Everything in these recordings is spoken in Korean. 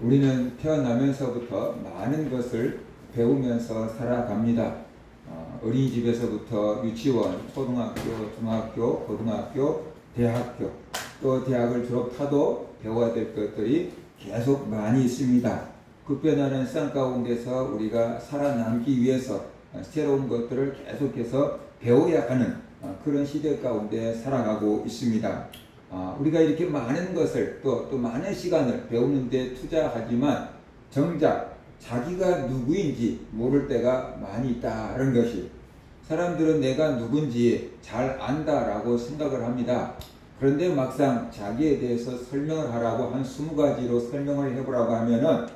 우리는 태어나면서부터 많은 것을 배우면서 살아갑니다. 어린이집에서부터 유치원, 초등학교, 중학교, 고등학교, 대학교, 또 대학을 졸업하도 배워야 될 것들이 계속 많이 있습니다. 급변하는 세상 가운데서 우리가 살아남기 위해서 새로운 것들을 계속해서 배워야 하는 그런 시대 가운데 살아가고 있습니다. 우리가 이렇게 많은 것을 또 많은 시간을 배우는 데 투자하지만 정작 자기가 누구인지 모를 때가 많이 있다는 것이, 사람들은 내가 누군지 잘 안다라고 생각을 합니다. 그런데 막상 자기에 대해서 설명을 하라고 한 20가지로 설명을 해보라고 하면은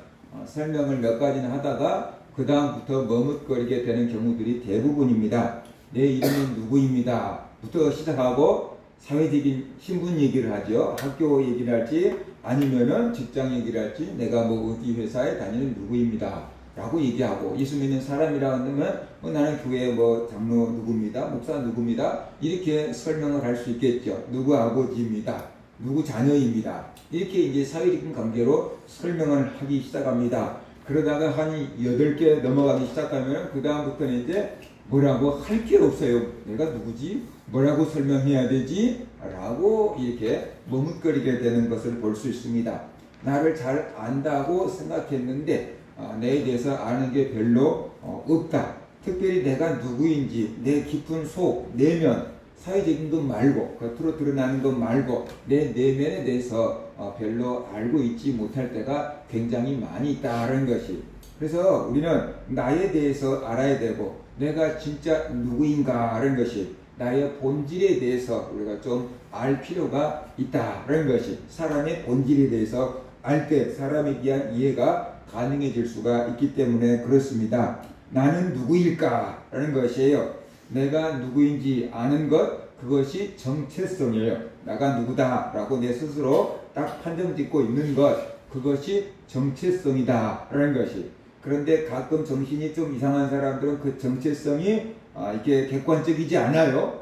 설명을 몇 가지나 하다가 그 다음부터 머뭇거리게 되는 경우들이 대부분입니다. 내 이름은 누구입니다 부터 시작하고 사회적인 신분 얘기를 하죠. 학교 얘기를 할지 아니면은 직장 얘기를 할지, 내가 뭐 어디 회사에 다니는 누구입니다 라고 얘기하고, 예수 믿는 사람이라 하면 나는 교회 뭐 장로 누구입니다, 목사 누구입니다 이렇게 설명을 할 수 있겠죠. 누구 아버지입니다, 누구 자녀입니다, 이렇게 이제 사회적인 관계로 설명을 하기 시작합니다. 그러다가 한 8개 넘어가기 시작하면 그 다음부터는 이제 뭐라고 할 게 없어요. 내가 누구지? 뭐라고 설명해야 되지? 라고 이렇게 머뭇거리게 되는 것을 볼 수 있습니다. 나를 잘 안다고 생각했는데 내에 대해서 아는 게 별로 없다. 특별히 내가 누구인지, 내 깊은 속, 내면, 사회적인 것 말고, 겉으로 드러나는 것 말고 내 내면에 대해서 별로 알고 있지 못할 때가 굉장히 많이 있다는 것이, 그래서 우리는 나에 대해서 알아야 되고 내가 진짜 누구인가라는 것이, 나의 본질에 대해서 우리가 좀 알 필요가 있다는 것이, 사람의 본질에 대해서 알 때 사람에 대한 이해가 가능해질 수가 있기 때문에 그렇습니다. 나는 누구일까라는 것이에요. 내가 누구인지 아는 것, 그것이 정체성이에요. 나가 누구다라고 내 스스로 딱 판정 짓고 있는 것, 그것이 정체성이다라는 것이. 그런데 가끔 정신이 좀 이상한 사람들은 그 정체성이 이게 객관적이지 않아요.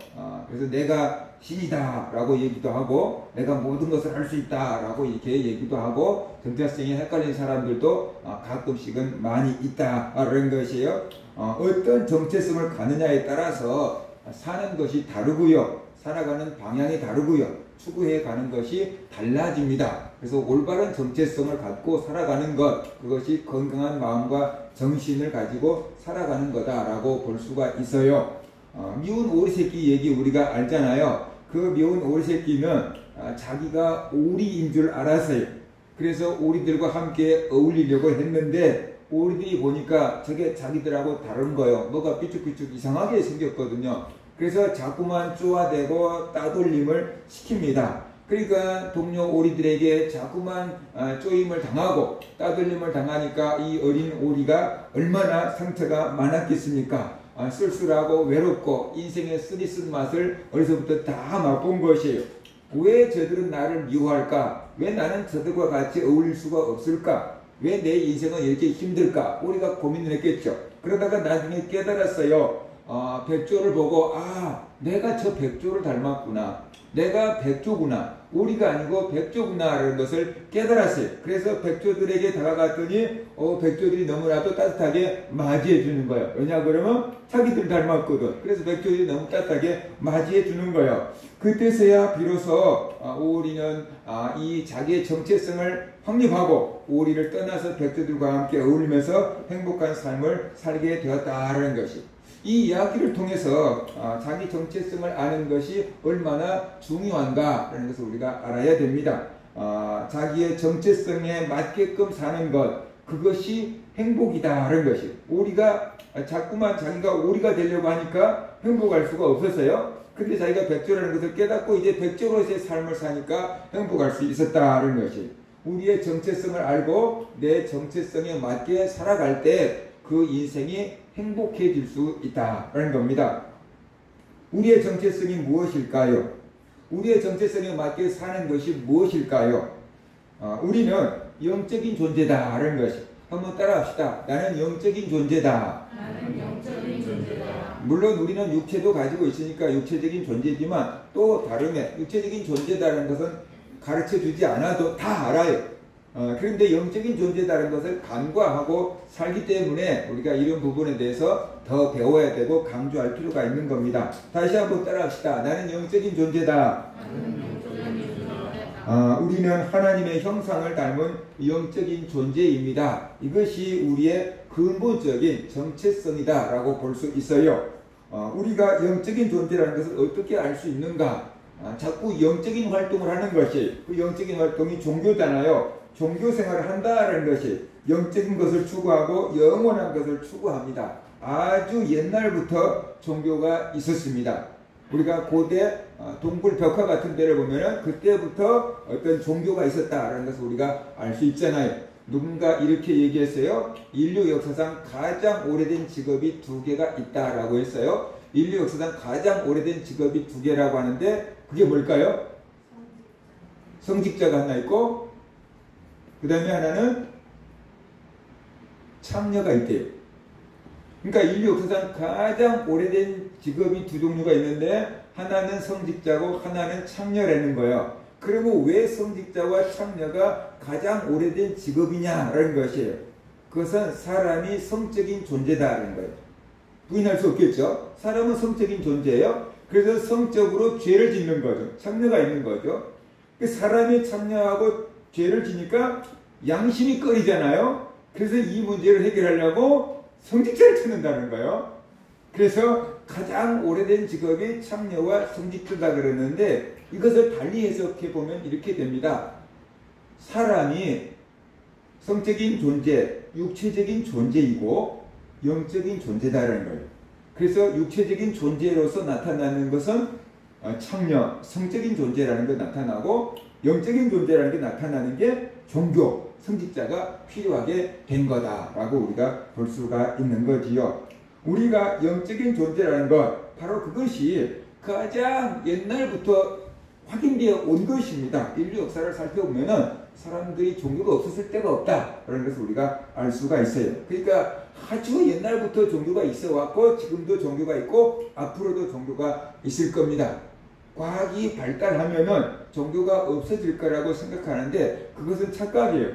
그래서 내가 신이다 라고 얘기도 하고, 내가 모든 것을 할 수 있다 라고 이렇게 얘기도 하고, 정체성이 헷갈린 사람들도 가끔씩은 많이 있다라는 것이에요. 어떤 정체성을 가느냐에 따라서 사는 것이 다르고요, 살아가는 방향이 다르고요, 추구해 가는 것이 달라집니다. 그래서 올바른 정체성을 갖고 살아가는 것, 그것이 건강한 마음과 정신을 가지고 살아가는 거다라고 볼 수가 있어요. 미운 오리새끼 얘기 우리가 알잖아요. 그 미운 오리새끼는 자기가 오리인 줄 알았어요. 그래서 오리들과 함께 어울리려고 했는데 오리들이 보니까 저게 자기들하고 다른 거예요. 뭐가 삐죽삐죽 이상하게 생겼거든요. 그래서 자꾸만 쪼아대고 따돌림을 시킵니다. 그러니까 동료 오리들에게 자꾸만 쪼임을 당하고 따돌림을 당하니까 이 어린 오리가 얼마나 상처가 많았겠습니까? 쓸쓸하고 외롭고 인생의 쓰리쓴 맛을 어려서부터 다 맛본 것이에요. 왜 저들은 나를 미워할까? 왜 나는 저들과 같이 어울릴 수가 없을까? 왜 내 인생은 이렇게 힘들까? 우리가 고민을 했겠죠. 그러다가 나중에 깨달았어요. 백조를 보고 내가 저 백조를 닮았구나, 내가 백조구나, 오리가 아니고 백조구나 라는 것을 깨달았어요. 그래서 백조들에게 다가갔더니 백조들이 너무나도 따뜻하게 맞이해 주는 거예요. 왜냐 그러면 자기들 닮았거든. 그래서 백조들이 너무 따뜻하게 맞이해 주는 거예요. 그때서야 비로소 오리는 이 자기의 정체성을 확립하고 오리를 떠나서 백조들과 함께 어울리면서 행복한 삶을 살게 되었다는 것이, 이 이야기를 통해서 자기 정체성을 아는 것이 얼마나 중요한가라는 것을 우리가 알아야 됩니다. 자기의 정체성에 맞게끔 사는 것, 그것이 행복이다라는 것이, 오리가 자꾸만 자기가 오리가 되려고 하니까 행복할 수가 없었어요. 근데 자기가 백조라는 것을 깨닫고 이제 백조로서의 삶을 사니까 행복할 수 있었다는 것이, 우리의 정체성을 알고 내 정체성에 맞게 살아갈 때 그 인생이 행복해질 수 있다는 겁니다. 우리의 정체성이 무엇일까요? 우리의 정체성에 맞게 사는 것이 무엇일까요? 우리는 영적인 존재다라는 것이, 한번 따라합시다. 나는 영적인 존재다. 나는 영적인 존재다. 물론 우리는 육체도 가지고 있으니까 육체적인 존재지만 또 다르게 육체적인 존재다라는 것은 가르쳐 주지 않아도 다 알아요. 그런데 영적인 존재다는 것을 간과하고 살기 때문에 우리가 이런 부분에 대해서 더 배워야 되고 강조할 필요가 있는 겁니다. 다시 한번 따라합시다. 나는 영적인 존재다. 우리는 하나님의 형상을 닮은 영적인 존재입니다. 이것이 우리의 근본적인 정체성이다 라고 볼 수 있어요. 우리가 영적인 존재라는 것을 어떻게 알 수 있는가? 자꾸 영적인 활동을 하는 것이, 그 영적인 활동이 종교잖아요. 종교 생활을 한다는 것이 영적인 것을 추구하고 영원한 것을 추구합니다. 아주 옛날부터 종교가 있었습니다. 우리가 고대 동굴 벽화 같은 데를 보면은 그때부터 어떤 종교가 있었다라는 것을 우리가 알 수 있잖아요. 누군가 이렇게 얘기했어요. 인류 역사상 가장 오래된 직업이 2개가 있다라고 했어요. 인류 역사상 가장 오래된 직업이 2개라고 하는데 그게 뭘까요? 성직자가 하나 있고 그 다음에 하나는 창녀가 있대요. 그러니까 인류 역사상 가장 오래된 직업이 2종류가 있는데 하나는 성직자고 하나는 창녀라는 거예요. 그러면 왜 성직자와 창녀가 가장 오래된 직업이냐라는 것이에요. 그것은 사람이 성적인 존재다라는 거예요. 부인할 수 없겠죠. 사람은 성적인 존재예요. 그래서 성적으로 죄를 짓는 거죠. 창녀가 있는 거죠. 사람이 창녀하고 죄를 지니까 양심이 꺼리잖아요. 그래서 이 문제를 해결하려고 성직자를 찾는다는 거예요. 그래서 가장 오래된 직업이 창녀와 성직자다 그러는데 이것을 달리 해석해 보면 이렇게 됩니다. 사람이 성적인 존재, 육체적인 존재이고 영적인 존재다라는 거예요. 그래서 육체적인 존재로서 나타나는 것은 창녀, 성적인 존재라는 게 나타나고 영적인 존재라는 게 나타나는 게 종교, 성직자가 필요하게 된 거다라고 우리가 볼 수가 있는 거지요. 우리가 영적인 존재라는 것, 바로 그것이 가장 옛날부터 확인되어 온 것입니다. 인류 역사를 살펴보면은 사람들이 종교가 없었을 때가 없다라는 것을 우리가 알 수가 있어요. 그러니까 아주 옛날부터 종교가 있어 왔고 지금도 종교가 있고 앞으로도 종교가 있을 겁니다. 과학이 발달하면은 종교가 없어질 거라고 생각하는데 그것은 착각이에요.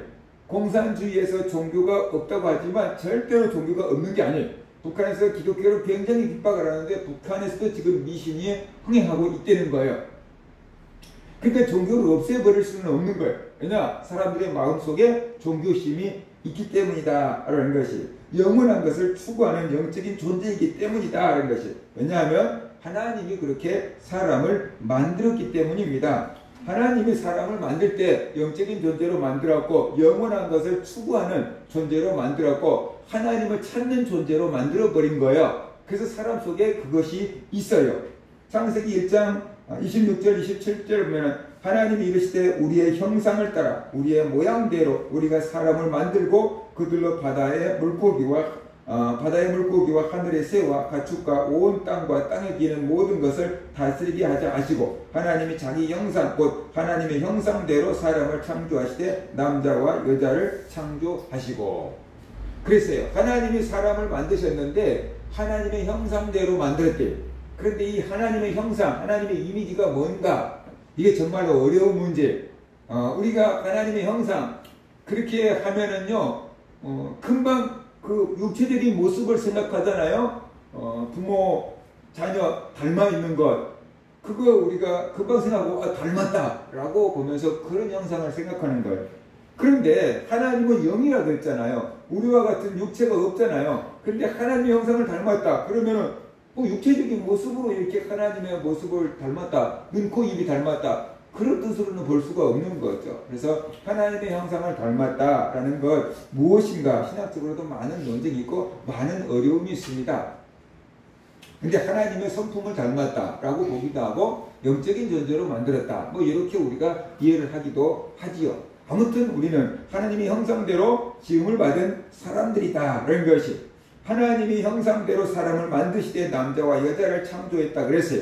공산주의에서 종교가 없다고 하지만 절대로 종교가 없는 게 아니에요. 북한에서 기독교를 굉장히 핍박을 하는데 북한에서도 지금 미신이 흥행하고 있다는 거예요. 그러니까 종교를 없애버릴 수는 없는 거예요. 왜냐? 사람들의 마음속에 종교심이 있기 때문이다 라는 것이, 영원한 것을 추구하는 영적인 존재이기 때문이다 라는 것이, 왜냐하면 하나님이 그렇게 사람을 만들었기 때문입니다. 하나님이 사람을 만들 때 영적인 존재로 만들었고 영원한 것을 추구하는 존재로 만들었고 하나님을 찾는 존재로 만들어버린 거예요. 그래서 사람 속에 그것이 있어요. 창세기 1장 26절 27절 보면 하나님이 이르시되 우리의 형상을 따라 우리의 모양대로 우리가 사람을 만들고 그들로 바다의 물고기와 하늘의 새와 가축과 온 땅과 땅에 기는 모든 것을 다스리게 하자 하시고 하나님이 자기 형상 곧 하나님의 형상대로 사람을 창조하시되 남자와 여자를 창조하시고 그랬어요. 하나님이 사람을 만드셨는데 하나님의 형상대로 만들었대요. 그런데 이 하나님의 형상, 하나님의 이미지가 뭔가, 이게 정말로 어려운 문제. 우리가 하나님의 형상 그렇게 하면은요 금방 그 육체적인 모습을 생각하잖아요. 부모, 자녀 닮아 있는 것, 그거 우리가 금방 생각하고 닮았다 라고 보면서 그런 형상을 생각하는 거예요. 그런데 하나님은 영이라고 했잖아요. 우리와 같은 육체가 없잖아요. 그런데 하나님의 형상을 닮았다 그러면은 육체적인 모습으로 이렇게 하나님의 모습을 닮았다, 눈, 코, 입이 닮았다, 그런 뜻으로는 볼 수가 없는 거죠. 그래서 하나님의 형상을 닮았다라는 것 무엇인가, 신학적으로도 많은 논쟁이 있고 많은 어려움이 있습니다. 근데 하나님의 성품을 닮았다라고 보기도 하고 영적인 존재로 만들었다, 뭐 이렇게 우리가 이해를 하기도 하지요. 아무튼 우리는 하나님의 형상대로 지음을 받은 사람들이다라는 것이, 하나님이 형상대로 사람을 만드시되 남자와 여자를 창조했다 그랬어요.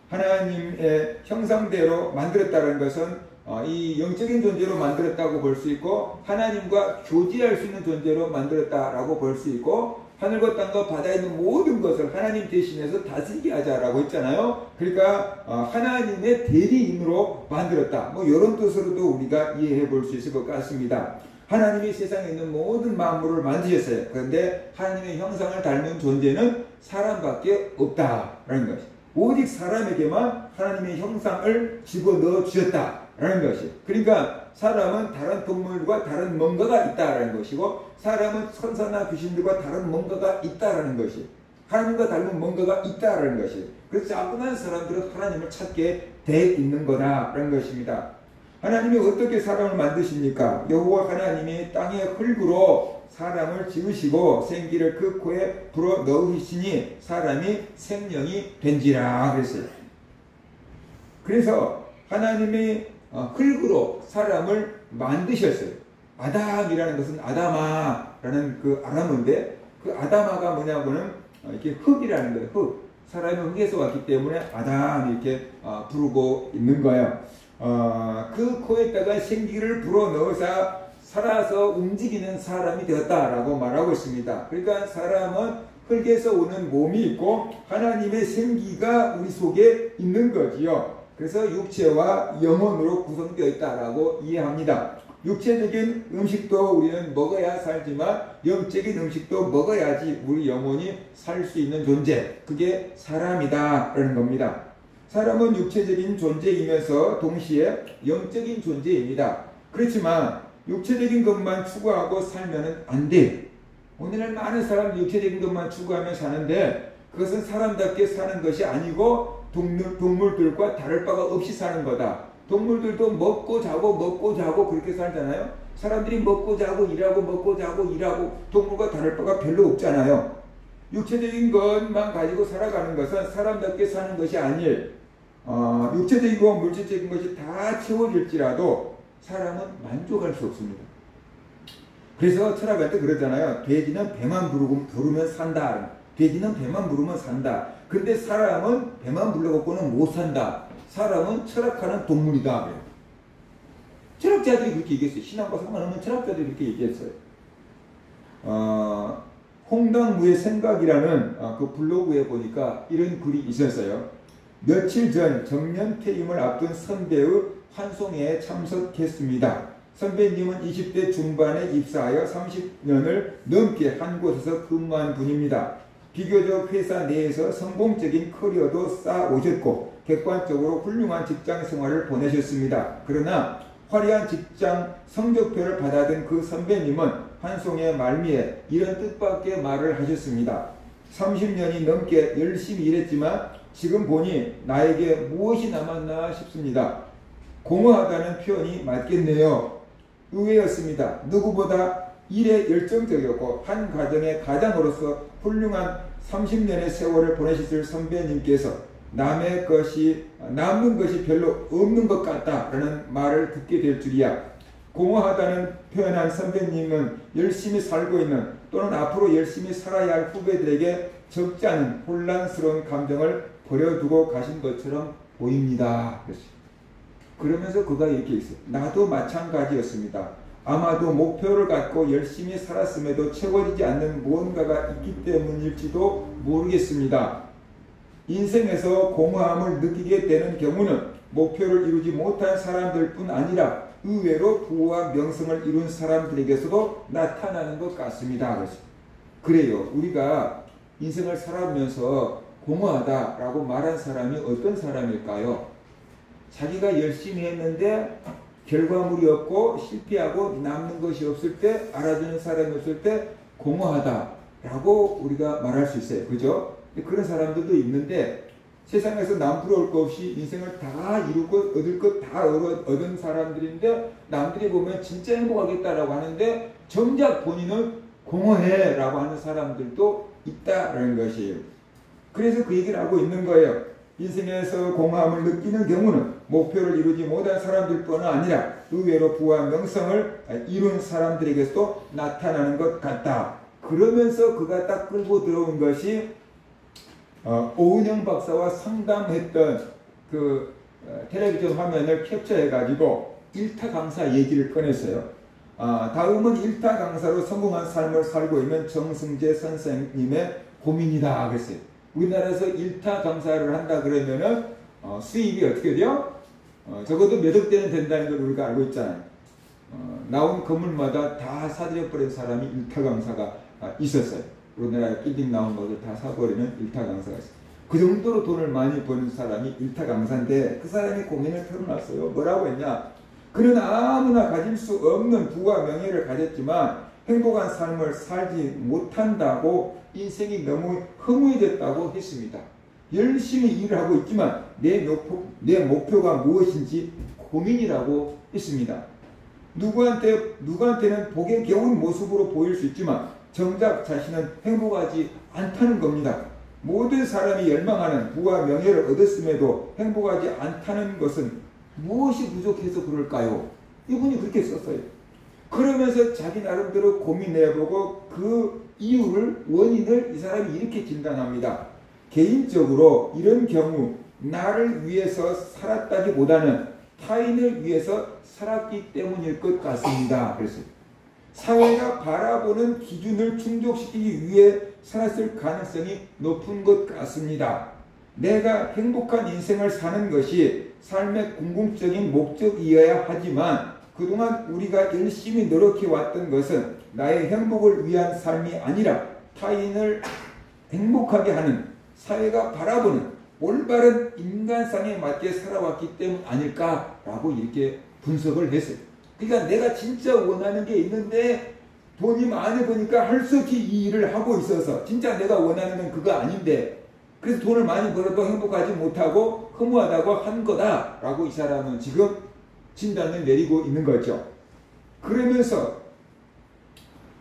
하나님의 형상대로 만들었다는 것은 이 영적인 존재로 만들었다고 볼 수 있고 하나님과 교제할 수 있는 존재로 만들었다라고 볼 수 있고 하늘과 땅과 바다에 있는 모든 것을 하나님 대신해서 다스리게 하자라고 했잖아요. 그러니까 하나님의 대리인으로 만들었다. 뭐 이런 뜻으로도 우리가 이해해 볼 수 있을 것 같습니다. 하나님이 세상에 있는 모든 만물을 만드셨어요. 그런데 하나님의 형상을 닮은 존재는 사람밖에 없다라는 것이. 오직 사람에게만 하나님의 형상을 집어넣어 주셨다라는 것이. 그러니까 사람은 다른 동물과 다른 뭔가가 있다라는 것이고, 사람은 천사나 귀신들과 다른 뭔가가 있다라는 것이, 하나님과 닮은 뭔가가 있다라는 것이. 그래서 자꾸만 사람들은 하나님을 찾게 돼 있는 거다라는 것입니다. 하나님이 어떻게 사람을 만드십니까? 여호와 하나님이 땅의 흙으로 사람을 지으시고 생기를 그 코에 불어 넣으시니 사람이 생명이 된지라 그랬어요. 그래서 하나님이 흙으로 사람을 만드셨어요. 아담이라는 것은 아다마라는 그 아람어인데, 그 아다마가 뭐냐고는 이렇게 흙이라는 거예요. 흙. 사람이 흙에서 왔기 때문에 아담 이렇게 부르고 있는 거예요. 그 코에다가 생기를 불어 넣어서 살아서 움직이는 사람이 되었다라고 말하고 있습니다. 그러니까 사람은 흙에서 오는 몸이 있고 하나님의 생기가 우리 속에 있는 거지요. 그래서 육체와 영혼으로 구성되어 있다라고 이해합니다. 육체적인 음식도 우리는 먹어야 살지만 영적인 음식도 먹어야지 우리 영혼이 살 수 있는 존재, 그게 사람이다라는 겁니다. 사람은 육체적인 존재이면서 동시에 영적인 존재입니다. 그렇지만 육체적인 것만 추구하고 살면 안 돼. 오늘날 많은 사람들이 육체적인 것만 추구하며 사는데 그것은 사람답게 사는 것이 아니고 동물들과 다를 바가 없이 사는 거다. 동물들도 먹고 자고 그렇게 살잖아요. 사람들이 먹고 자고 일하고 먹고 자고 일하고 동물과 다를 바가 별로 없잖아요. 육체적인 것만 가지고 살아가는 것은 사람답게 사는 것이 아니에요. 육체적이고 물질적인 것이 다 채워질지라도 사람은 만족할 수 없습니다. 그래서 철학할 때 그러잖아요. 돼지는 배만 부르면 산다. 돼지는 배만 부르면 산다. 근데 사람은 배만 불러갖고는 못 산다. 사람은 철학하는 동물이다. 철학자들이 그렇게 얘기했어요. 신앙과 상관없는 철학자들이 그렇게 얘기했어요. 홍당무의 생각이라는 그 블로그에 보니까 이런 글이 있었어요. 며칠 전 정년 퇴임을 앞둔 선배의 환송회에 참석했습니다. 선배님은 20대 중반에 입사하여 30년을 넘게 한 곳에서 근무한 분입니다. 비교적 회사 내에서 성공적인 커리어도 쌓아오셨고 객관적으로 훌륭한 직장 생활을 보내셨습니다. 그러나 화려한 직장 성적표를 받아든 그 선배님은 환송의 말미에 이런 뜻밖의 말을 하셨습니다. 30년이 넘게 열심히 일했지만 지금 보니 나에게 무엇이 남았나 싶습니다. 공허하다는 표현이 맞겠네요. 의외였습니다. 누구보다 일에 열정적이었고 한 가정의 가장으로서 훌륭한 30년의 세월을 보내셨을 선배님께서 남의 것이 남는 것이 별로 없는 것 같다라는 말을 듣게 될 줄이야. 공허하다는 표현한 선배님은 열심히 살고 있는 또는 앞으로 열심히 살아야 할 후배들에게 적지 않은 혼란스러운 감정을 버려두고 가신 것처럼 보입니다. 그러면서 그가 이렇게 있어요. 나도 마찬가지였습니다. 아마도 목표를 갖고 열심히 살았음에도 채워지지 않는 무언가가 있기 때문일지도 모르겠습니다. 인생에서 공허함을 느끼게 되는 경우는 목표를 이루지 못한 사람들뿐 아니라 의외로 부와 명성을 이룬 사람들에게서도 나타나는 것 같습니다. 그래요. 우리가 인생을 살아가면서 공허하다라고 말한 사람이 어떤 사람일까요? 자기가 열심히 했는데 결과물이 없고 실패하고 남는 것이 없을 때, 알아주는 사람이 없을 때 공허하다라고 우리가 말할 수 있어요. 그죠? 그런 사람들도 있는데 세상에서 남부러울 것 없이 인생을 다 이루고 얻을 것 다 얻은 사람들인데 남들이 보면 진짜 행복하겠다라고 하는데 정작 본인은 공허해 라고 하는 사람들도 있다라는 것이에요. 그래서 그 얘기를 하고 있는 거예요. 인생에서 공허함을 느끼는 경우는 목표를 이루지 못한 사람들뿐 아니라 의외로 부와 명성을 이룬 사람들에게서도 나타나는 것 같다. 그러면서 그가 딱 끌고 들어온 것이 오은영 박사와 상담했던 그 텔레비전 화면을 캡처해 가지고 일타 강사 얘기를 꺼냈어요. 다음은 일타 강사로 성공한 삶을 살고 있는 정승재 선생님의 고민이다 그랬어요. 우리나라에서 일타 강사를 한다 그러면은 수입이 어떻게 돼요? 적어도 몇 억대는 된다는 걸 우리가 알고 있잖아요. 나온 건물마다 다 사들여버린 사람이 일타 강사가 있었어요. 우리나라에 빌딩 나온 것을 다 사버리는 일타 강사가 있어요. 그 정도로 돈을 많이 버는 사람이 일타 강사인데 그 사람이 고민을 털어놨어요. 뭐라고 했냐? 그는 아무나 가질 수 없는 부와 명예를 가졌지만 행복한 삶을 살지 못한다고 인생이 너무 허무해졌다고 했습니다. 열심히 일을 하고 있지만 내 목표가 무엇인지 고민이라고 했습니다. 누구한테는 복에 겨운 모습으로 보일 수 있지만 정작 자신은 행복하지 않다는 겁니다. 모든 사람이 열망하는 부와 명예를 얻었음에도 행복하지 않다는 것은 무엇이 부족해서 그럴까요? 이분이 그렇게 썼어요. 그러면서 자기 나름대로 고민해보고 그 이유를, 원인을 이 사람이 이렇게 진단합니다. 개인적으로 이런 경우 나를 위해서 살았다기보다는 타인을 위해서 살았기 때문일 것 같습니다. 그랬어요. 사회가 바라보는 기준을 충족시키기 위해 살았을 가능성이 높은 것 같습니다. 내가 행복한 인생을 사는 것이 삶의 궁극적인 목적이어야 하지만 그동안 우리가 열심히 노력해왔던 것은 나의 행복을 위한 삶이 아니라 타인을 행복하게 하는 사회가 바라보는 올바른 인간상에 맞게 살아왔기 때문 아닐까라고 이렇게 분석을 했어요. 그러니까 내가 진짜 원하는 게 있는데 돈이 많이 버니까 할 수 없이 이 일을 하고 있어서 진짜 내가 원하는 건 그거 아닌데 그래서 돈을 많이 벌어도 행복하지 못하고 허무하다고 한 거다라고 이 사람은 지금 진단을 내리고 있는 거죠. 그러면서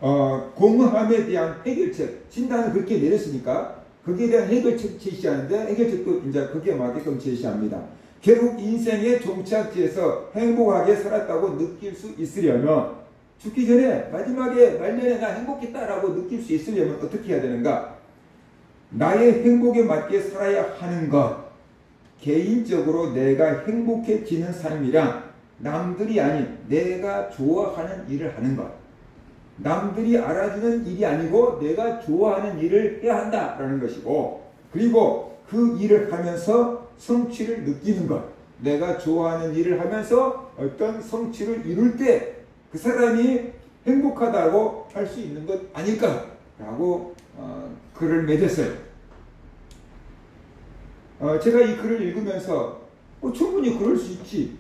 공허함에 대한 해결책 진단을 그렇게 내렸으니까 거기에 대한 해결책 제시하는데 해결책도 이제 거기에 맞게끔 제시합니다. 결국 인생의 종착지에서 행복하게 살았다고 느낄 수 있으려면 죽기 전에 마지막에 말년에 나 행복했다라고 느낄 수 있으려면 어떻게 해야 되는가? 나의 행복에 맞게 살아야 하는 것. 개인적으로 내가 행복해지는 삶이랑 남들이 아닌 내가 좋아하는 일을 하는 것. 남들이 알아주는 일이 아니고 내가 좋아하는 일을 해야 한다라는 것이고 그리고 그 일을 하면서 성취를 느끼는 것. 내가 좋아하는 일을 하면서 어떤 성취를 이룰 때 그 사람이 행복하다고 할 수 있는 것 아닐까라고 글을 맺었어요. 제가 이 글을 읽으면서 충분히 그럴 수 있지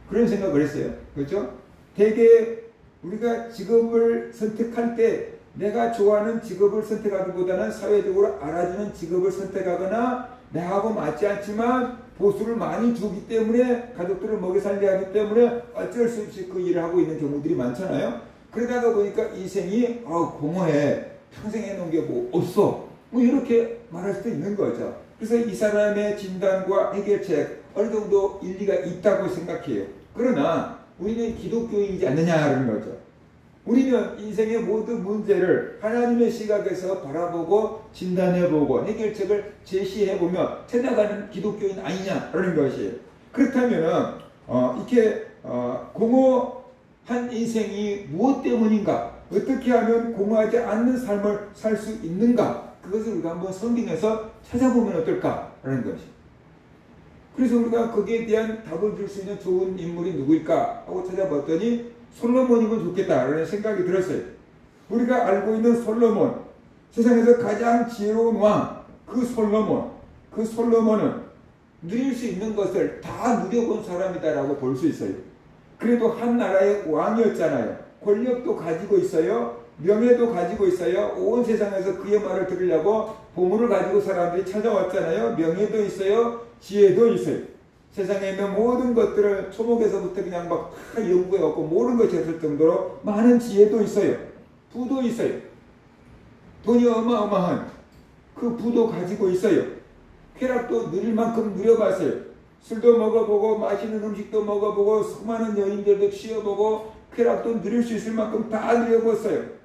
그런 생각을 했어요. 그렇죠? 대개 우리가 직업을 선택할 때 내가 좋아하는 직업을 선택하기보다는 사회적으로 알아주는 직업을 선택하거나 나하고 맞지 않지만 보수를 많이 주기 때문에 가족들을 먹여 살려야 하기 때문에 어쩔 수 없이 그 일을 하고 있는 경우들이 많잖아요. 그러다가 보니까 인생이 공허해. 평생 해놓은 게 뭐 없어. 뭐 이렇게 말할 수도 있는 거죠. 그래서 이 사람의 진단과 해결책 어느 정도 일리가 있다고 생각해요. 그러나 우리는 기독교인이지 않느냐라는 거죠. 우리는 인생의 모든 문제를 하나님의 시각에서 바라보고 진단해보고 해결책을 제시해보며 찾아가는 기독교인 아니냐라는 것이에요. 그렇다면 이렇게 공허한 인생이 무엇 때문인가? 어떻게 하면 공허하지 않는 삶을 살 수 있는가? 그것을 우리가 한번 성경에서 찾아보면 어떨까라는 것이에요. 그래서 우리가 거기에 대한 답을 줄 수 있는 좋은 인물이 누구일까 하고 찾아봤더니 솔로몬이면 좋겠다라는 생각이 들었어요. 우리가 알고 있는 솔로몬, 세상에서 가장 지혜로운 왕, 그 솔로몬은 누릴 수 있는 것을 다 누려본 사람이다라고 볼 수 있어요. 그래도 한 나라의 왕이었잖아요. 권력도 가지고 있어요. 명예도 가지고 있어요. 온 세상에서 그의 말을 들으려고 보물을 가지고 사람들이 찾아왔잖아요. 명예도 있어요. 지혜도 있어요. 세상에 있는 모든 것들을 초목에서부터 그냥 막 다 연구해갖고 모르는 것이 없을 정도로 많은 지혜도 있어요. 부도 있어요. 돈이 어마어마한 그 부도 가지고 있어요. 쾌락도 누릴 만큼 누려봤어요. 술도 먹어보고 맛있는 음식도 먹어보고 수많은 여인들도 취해보고 쾌락도 누릴 수 있을 만큼 다 누려봤어요.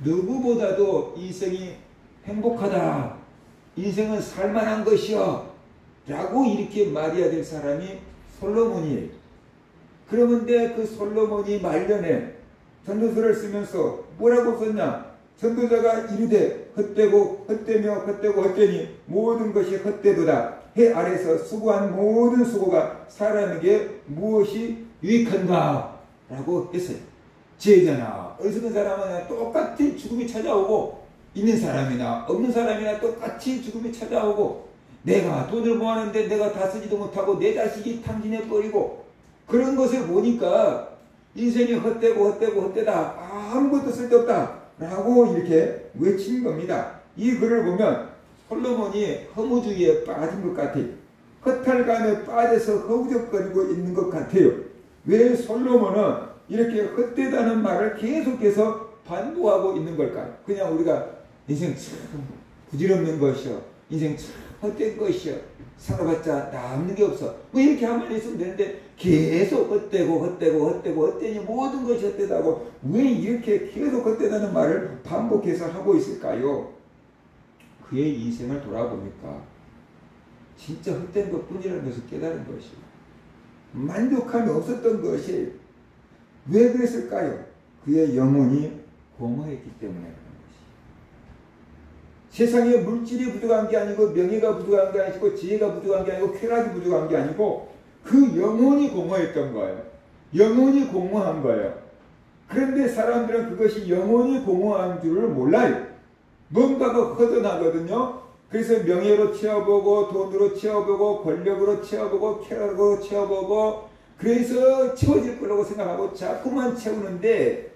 누구보다도 인생이 행복하다. 인생은 살만한 것이여 라고 이렇게 말해야 될 사람이 솔로몬이에요. 그러는데 그 솔로몬이 말년에 전도서를 쓰면서 뭐라고 썼냐? 전도자가 이르되 헛되고 헛되며 헛되고 헛되니 모든 것이 헛되도다. 해 아래서 수고한 모든 수고가 사람에게 무엇이 유익한가? 라고 했어요. 지혜자나 어리석은 사람은 똑같이 죽음이 찾아오고, 있는 사람이나 없는 사람이나 똑같이 죽음이 찾아오고, 내가 돈을 모았는데 내가 다 쓰지도 못하고 내 자식이 탕진해 버리고, 그런 것을 보니까 인생이 헛되고 헛되고 헛되다, 아무것도 쓸데없다 라고 이렇게 외친 겁니다. 이 글을 보면 솔로몬이 허무주의에 빠진 것 같아요. 허탈감에 빠져서 허우적거리고 있는 것 같아요. 왜 솔로몬은 이렇게 헛되다는 말을 계속해서 반복하고 있는 걸까요? 그냥 우리가 인생 참 부질없는 것이요, 인생 참 헛된 것이요, 살아봤자 남는 게 없어, 뭐 이렇게 한마디 있으면 되는데 계속 헛되고 헛되고 헛되고 헛되니 모든 것이 헛되다고 왜 이렇게 계속 헛되다는 말을 반복해서 하고 있을까요? 그의 인생을 돌아보니까 진짜 헛된 것 뿐이라는 것을 깨달은 것이에요. 만족함이 없었던 것이 왜 그랬을까요? 그의 영혼이 공허했기 때문에 그런 것이에요. 세상에 물질이 부족한 게 아니고 명예가 부족한 게 아니고 지혜가 부족한 게 아니고 쾌락이 부족한 게 아니고 그 영혼이 공허했던 거예요. 영혼이 공허한 거예요. 그런데 사람들은 그것이 영혼이 공허한 줄을 몰라요. 뭔가가 허전하거든요. 그래서 명예로 채워보고 돈으로 채워보고 권력으로 채워보고 쾌락으로 채워보고 그래서 채워질 거라고 생각하고 자꾸만 채우는데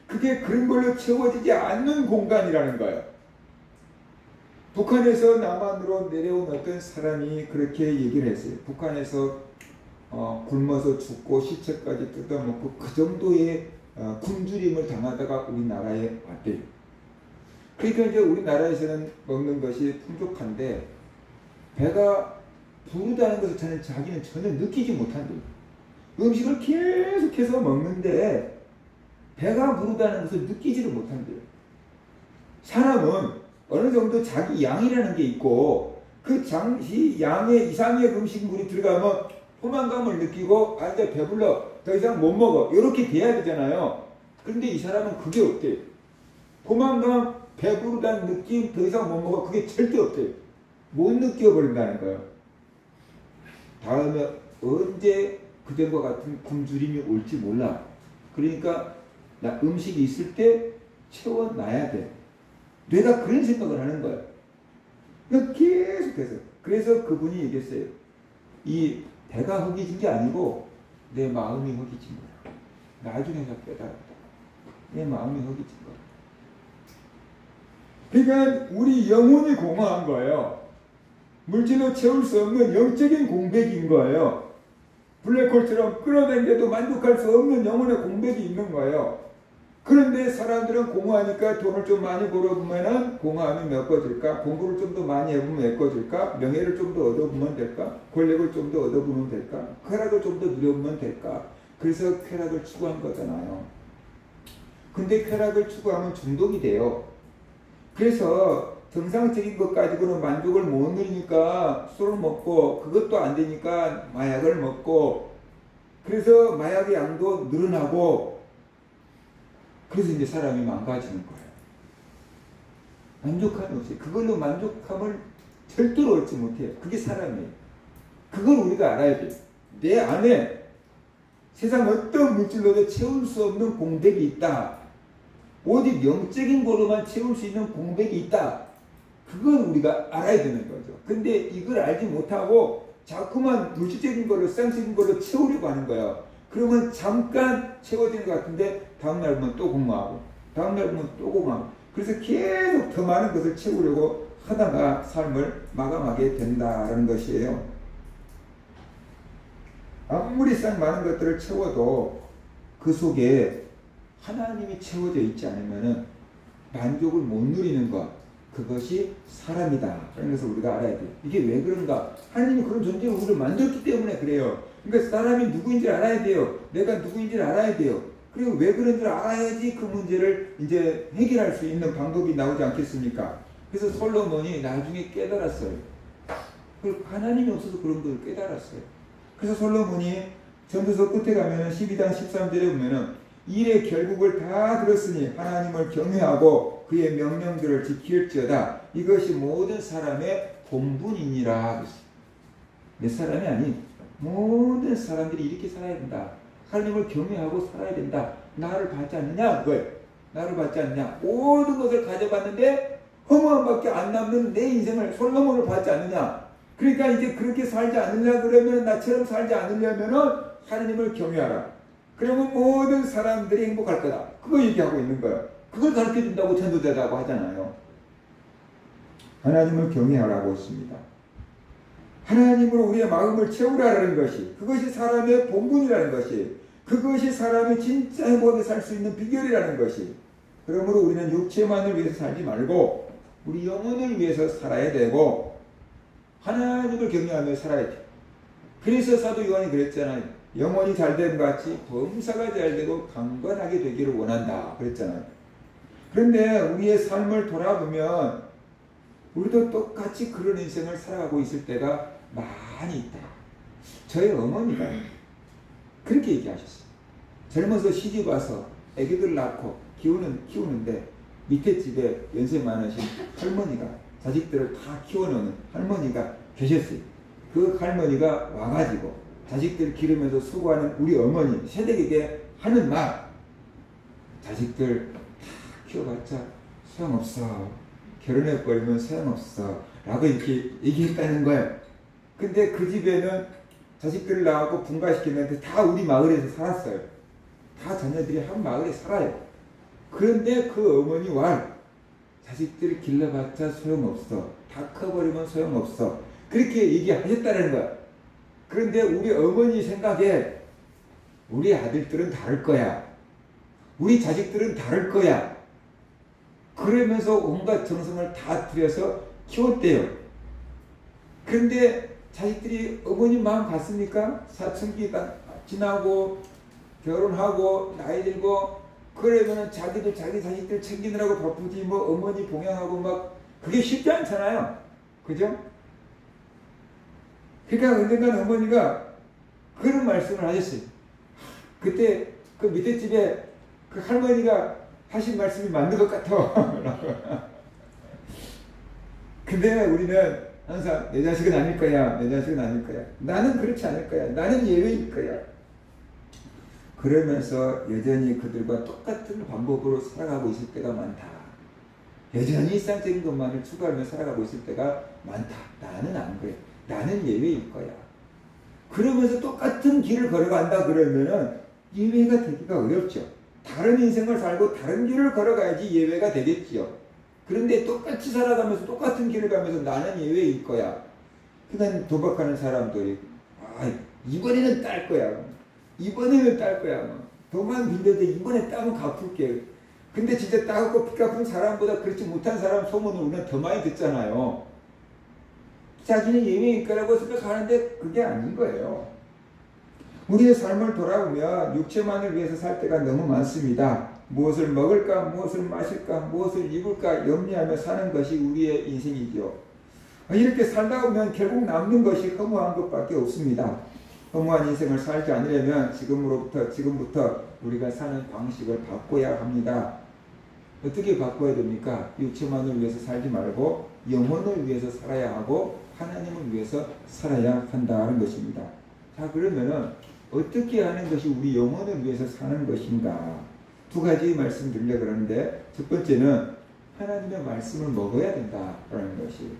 그게 그런 걸로 채워지지 않는 공간이라는 거예요. 북한에서 남한으로 내려온 어떤 사람이 그렇게 얘기를 했어요. 북한에서 굶어서 죽고 시체까지 뜯어먹고 그 정도의 굶주림을 당하다가 우리나라에 왔대요. 그러니까 이제 우리나라에서는 먹는 것이 풍족한데 배가 부르다는 것을 자기는 전혀 느끼지 못한대요. 음식을 계속해서 먹는데 배가 부르다는 것을 느끼지를 못한대요. 사람은 어느 정도 자기 양이라는 게 있고 그 양의 이상의 음식물이 들어가면 포만감을 느끼고 이제 배불러 더 이상 못 먹어 이렇게 돼야 되잖아요. 그런데 이 사람은 그게 없대요. 포만감, 배부르다는 느낌, 더 이상 못 먹어, 그게 절대 없대요. 못 느껴버린다는 거예요. 다음에 언제 그전과 같은 굶주림이 올지 몰라. 그러니까 음식이 있을 때 채워놔야 돼. 뇌가 그런 생각을 하는 거예요. 계속해서. 그래서 그분이 얘기했어요. 이 배가 허기진 게 아니고 내 마음이 허기진 거야. 나중에서 깨달았다. 내 마음이 허기진 거야. 그러니까 우리 영혼이 공허한 거예요. 물질로 채울 수 없는 영적인 공백인 거예요. 블랙홀처럼 끌어당겨도 만족할 수 없는 영혼의 공백이 있는 거예요. 그런데 사람들은 공허하니까 돈을 좀 많이 벌어보면 공허함이 메꿔질까? 공부를 좀 더 많이 해보면 메꿔질까? 명예를 좀 더 얻어보면 될까? 권력을 좀 더 얻어보면 될까? 쾌락을 좀 더 누려보면 될까? 그래서 쾌락을 추구한 거잖아요. 근데 쾌락을 추구하면 중독이 돼요. 그래서 정상적인 것 가지고는 만족을 못 누리니까 술을 먹고 그것도 안 되니까 마약을 먹고 그래서 마약의 양도 늘어나고 그래서 이제 사람이 망가지는 거예요. 만족함이 없어요. 그걸로 만족함을 절대로 얻지 못해요. 그게 사람이에요. 그걸 우리가 알아야 돼요. 내 안에 세상 어떤 물질로도 채울 수 없는 공백이 있다. 오직 영적인 거로만 채울 수 있는 공백이 있다. 그걸 우리가 알아야 되는 거죠. 근데 이걸 알지 못하고 자꾸만 물질적인 걸로, 세상적인 걸로 채우려고 하는 거예요. 그러면 잠깐 채워지는 것 같은데 다음날 보면 또 공허하고 다음날 보면 또 공허하고 그래서 계속 더 많은 것을 채우려고 하다가 삶을 마감하게 된다는 것이에요. 아무리 싹 많은 것들을 채워도 그 속에 하나님이 채워져 있지 않으면 만족을 못 누리는 것, 그것이 사람이다 라는 것을 우리가 알아야 돼요. 이게 왜 그런가? 하나님이 그런 존재로 우리를 만들었기 때문에 그래요. 그러니까 사람이 누구인지를 알아야 돼요. 내가 누구인지를 알아야 돼요. 그리고 왜 그런지를 알아야지 그 문제를 이제 해결할 수 있는 방법이 나오지 않겠습니까? 그래서 솔로몬이 나중에 깨달았어요. 하나님이 없어서 그런 걸 깨달았어요. 그래서 솔로몬이 전도서 끝에 가면은 12장 13절에 보면은 일의 결국을 다 들었으니 하나님을 경외하고 그의 명령들을 지킬지어다. 이것이 모든 사람의 본분이니라. 몇 사람이 아닌 모든 사람들이 이렇게 살아야 된다. 하나님을 경외하고 살아야 된다. 나를 받지 않느냐? 그걸 나를 받지 않느냐? 모든 것을 가져갔는데 허무함밖에 안 남는 내 인생을 솔로몬을 받지 않느냐? 그러니까 이제 그렇게 살지 않으려 그러면 나처럼 살지 않으려면은 하나님을 경외하라. 그러면 모든 사람들이 행복할 거다. 그거 얘기하고 있는 거예요. 그걸 가르쳐 준다고 전도자라고 하잖아요. 하나님을 경외하라고 했습니다. 하나님으로 우리의 마음을 채우라는 것이, 그것이 사람의 본분이라는 것이, 그것이 사람이 진짜 행복하게 살 수 있는 비결이라는 것이. 그러므로 우리는 육체만을 위해서 살지 말고 우리 영혼을 위해서 살아야 되고 하나님을 경외하며 살아야 돼. 그래서 사도 요한이 그랬잖아요. 영혼이 잘됨 같이 범사가 잘되고 강건하게 되기를 원한다 그랬잖아요. 그런데 우리의 삶을 돌아보면 우리도 똑같이 그런 인생을 살아가고 있을 때가 많이 있다. 저희 어머니가 그렇게 얘기하셨어요. 젊어서 시집 와서 애기들 낳고 키우는데 밑에 집에 연세 많으신 할머니가 자식들을 다 키워놓는 할머니가 계셨어요. 그 할머니가 와가지고 자식들 기르면서 수고하는 우리 어머니 세대에게 하는 말, 자식들 다 키워봤자 소용없어, 결혼해버리면 소용없어 라고 이렇게 얘기했다는 거예요. 근데 그 집에는 자식들을 낳고 분가시켰는데 다 우리 마을에서 살았어요. 다 자녀들이 한 마을에 살아요. 그런데 그 어머니 말, 자식들을 길러봤자 소용없어, 다 커버리면 소용없어, 그렇게 얘기하셨다는 거야. 그런데 우리 어머니 생각에 우리 아들들은 다를 거야, 우리 자식들은 다를 거야, 그러면서 온갖 정성을 다 들여서 키웠대요. 그런데 자식들이 어머니 마음 같습니까? 사춘기가 지나고 결혼하고 나이 들고 그러면은 자기도 자기 자식들 챙기느라고 바쁘지 뭐 어머니 봉양하고 막 그게 쉽지 않잖아요. 그죠? 그러니까 언젠가 어머니가 그런 말씀을 하셨어요. 그때 그 밑에 집에 그 할머니가 하신 말씀이 맞는 것 같아. 근데 우리는 항상 내 자식은 아닐 거야, 내 자식은 아닐 거야, 나는 그렇지 않을 거야, 나는 예외일 거야. 그러면서 여전히 그들과 똑같은 방법으로 살아가고 있을 때가 많다. 여전히 일상적인 것만을 추구하며 살아가고 있을 때가 많다. 나는 안 그래. 나는 예외일 거야. 그러면서 똑같은 길을 걸어간다 그러면은 예외가 되기가 어렵죠. 다른 인생을 살고 다른 길을 걸어가야지 예외가 되겠지요. 그런데 똑같이 살아가면서 똑같은 길을 가면서 나는 예외일 거야. 그냥 도박하는 사람들이 이번에는 딸 거야. 이번에는 딸 거야. 돈만 빌려도 이번에 따면 갚을게. 근데 진짜 따갖고 빚 갚은 사람보다 그렇지 못한 사람 소문을 우리는 더 많이 듣잖아요. 자기는 예외일 거라고 생각하는데 그게 아닌 거예요. 우리의 삶을 돌아보면 육체만을 위해서 살 때가 너무 많습니다. 무엇을 먹을까, 무엇을 마실까, 무엇을 입을까 염려하며 사는 것이 우리의 인생이죠. 이렇게 살다 보면 결국 남는 것이 허무한 것밖에 없습니다. 허무한 인생을 살지 않으려면 지금부터 우리가 사는 방식을 바꿔야 합니다. 어떻게 바꿔야 됩니까? 육체만을 위해서 살지 말고 영혼을 위해서 살아야 하고 하나님을 위해서 살아야 한다는 것입니다. 자, 그러면은 어떻게 하는 것이 우리 영혼을 위해서 사는 것인가? 두 가지 말씀드리려고 그러는데, 첫 번째는 하나님의 말씀을 먹어야 된다라는 것이.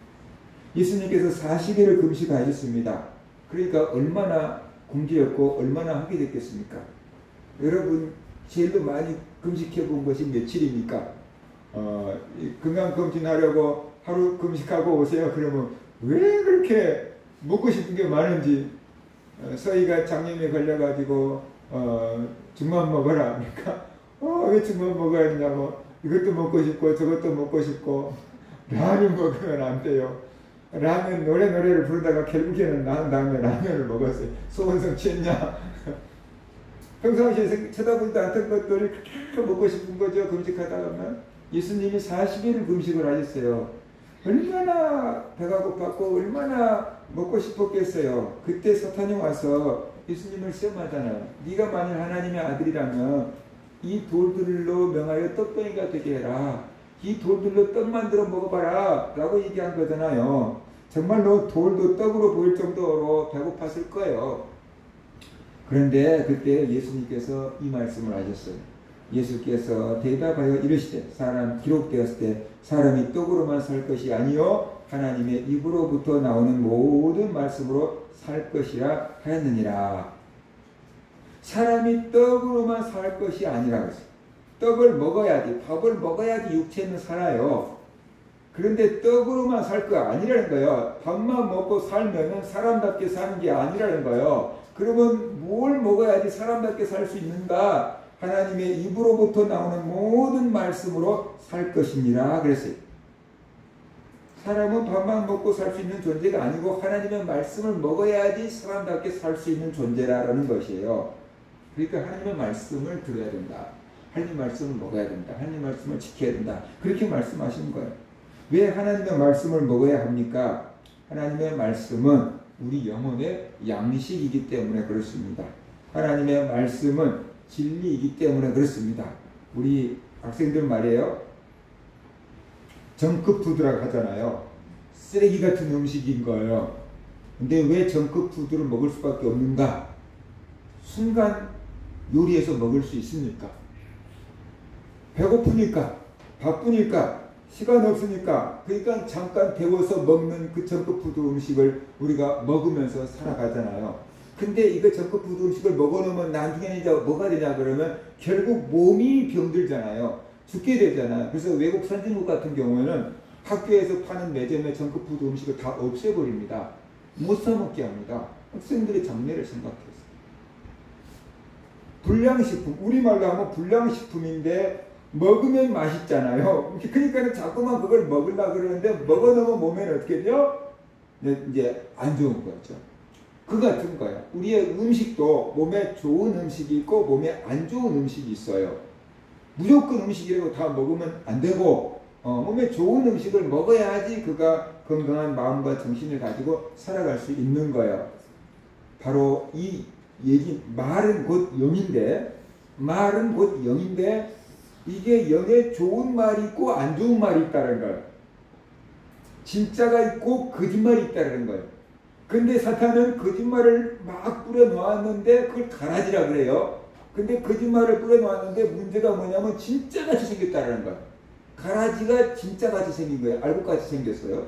예수님께서 40일을 금식하셨습니다. 그러니까 얼마나 굶주렸고 얼마나 하게 됐겠습니까? 여러분 제일도 많이 금식해 본 것이 며칠입니까? 건강검진하려고 하루 금식하고 오세요. 그러면 왜 그렇게 먹고 싶은 게 많은지, 서희가 장염에 걸려가지고 죽만 먹어라. 그러니까 왜 죽만 먹어야 되냐고, 이것도 먹고 싶고 저것도 먹고 싶고, 라면 먹으면 안 돼요. 라면 노래를 부르다가 결국에는 나은 다음에 라면을 먹었어요. 소원성 취했냐? 평상시에 쳐다보지도 않던 것들이 그렇게 먹고 싶은 거죠. 금식하다 보면. 예수님이 40일을 금식을 하셨어요. 얼마나 배가 고팠고 얼마나 먹고 싶었겠어요. 그때 사탄이 와서 예수님을 시험하잖아요. 네가 만일 하나님의 아들이라면 이 돌들로 명하여 떡덩이가 되게 해라. 이 돌들로 떡 만들어 먹어봐라 라고 얘기한 거잖아요. 정말로 돌도 떡으로 보일 정도로 배고팠을 거예요. 그런데 그때 예수님께서 이 말씀을 하셨어요. 예수께서 대답하여 이르시되 기록되었을 때 사람이 떡으로만 살 것이 아니요 하나님의 입으로부터 나오는 모든 말씀으로 살 것이라 하였느니라. 사람이 떡으로만 살 것이 아니라 그랬어요. 떡을 먹어야지, 밥을 먹어야지 육체는 살아요. 그런데 떡으로만 살 거 아니라는 거예요. 밥만 먹고 살면은 사람답게 사는 게 아니라는 거예요. 그러면 뭘 먹어야지 사람답게 살 수 있는가? 하나님의 입으로부터 나오는 모든 말씀으로 살 것이니라 그랬어요. 사람은 밥만 먹고 살 수 있는 존재가 아니고 하나님의 말씀을 먹어야지 사람답게 살 수 있는 존재라는 것이에요. 그러니까 하나님의 말씀을 들어야 된다. 하나님의 말씀을 먹어야 된다. 하나님의 말씀을 지켜야 된다. 그렇게 말씀하시는 거예요. 왜 하나님의 말씀을 먹어야 합니까? 하나님의 말씀은 우리 영혼의 양식이기 때문에 그렇습니다. 하나님의 말씀은 진리이기 때문에 그렇습니다. 우리 학생들 말이에요. 정크푸드라고 하잖아요. 쓰레기 같은 음식인 거예요. 근데 왜 정크푸드를 먹을 수밖에 없는가? 순간 요리해서 먹을 수 있으니까. 배고프니까, 바쁘니까, 시간 없으니까, 그러니까 잠깐 데워서 먹는 그 정크푸드 음식을 우리가 먹으면서 살아가잖아요. 근데 이거 정크푸드 음식을 먹어놓으면 나중에는 이제 뭐가 되냐 그러면 결국 몸이 병들잖아요. 죽게 되잖아요. 그래서 외국 선진국 같은 경우에는 학교에서 파는 매점의 정크푸드 음식을 다 없애버립니다. 못 사먹게 합니다. 학생들의 장래를 생각해서. 불량식품, 우리말로 하면 불량식품인데 먹으면 맛있잖아요. 그러니까 자꾸만 그걸 먹으려고 그러는데 먹어놓으면 몸에는 어떻게 돼요? 이제 안 좋은 거죠. 그 같은 거예요. 우리의 음식도 몸에 좋은 음식이 있고 몸에 안 좋은 음식이 있어요. 무조건 음식이라고 다 먹으면 안 되고 몸에 좋은 음식을 먹어야지 그가 건강한 마음과 정신을 가지고 살아갈 수 있는 거예요. 바로 이 얘기, 말은 곧 영인데 이게 영에 좋은 말이 있고 안 좋은 말이 있다는 거예요. 진짜가 있고 거짓말이 있다는 거예요. 근데 사탄은 거짓말을 막 뿌려놓았는데 그걸 가라지라 그래요. 근데 거짓말을 뿌려놓았는데 문제가 뭐냐면 진짜같이 생겼다는 거예요. 가라지가 진짜같이 생긴 거예요. 알고같이 생겼어요.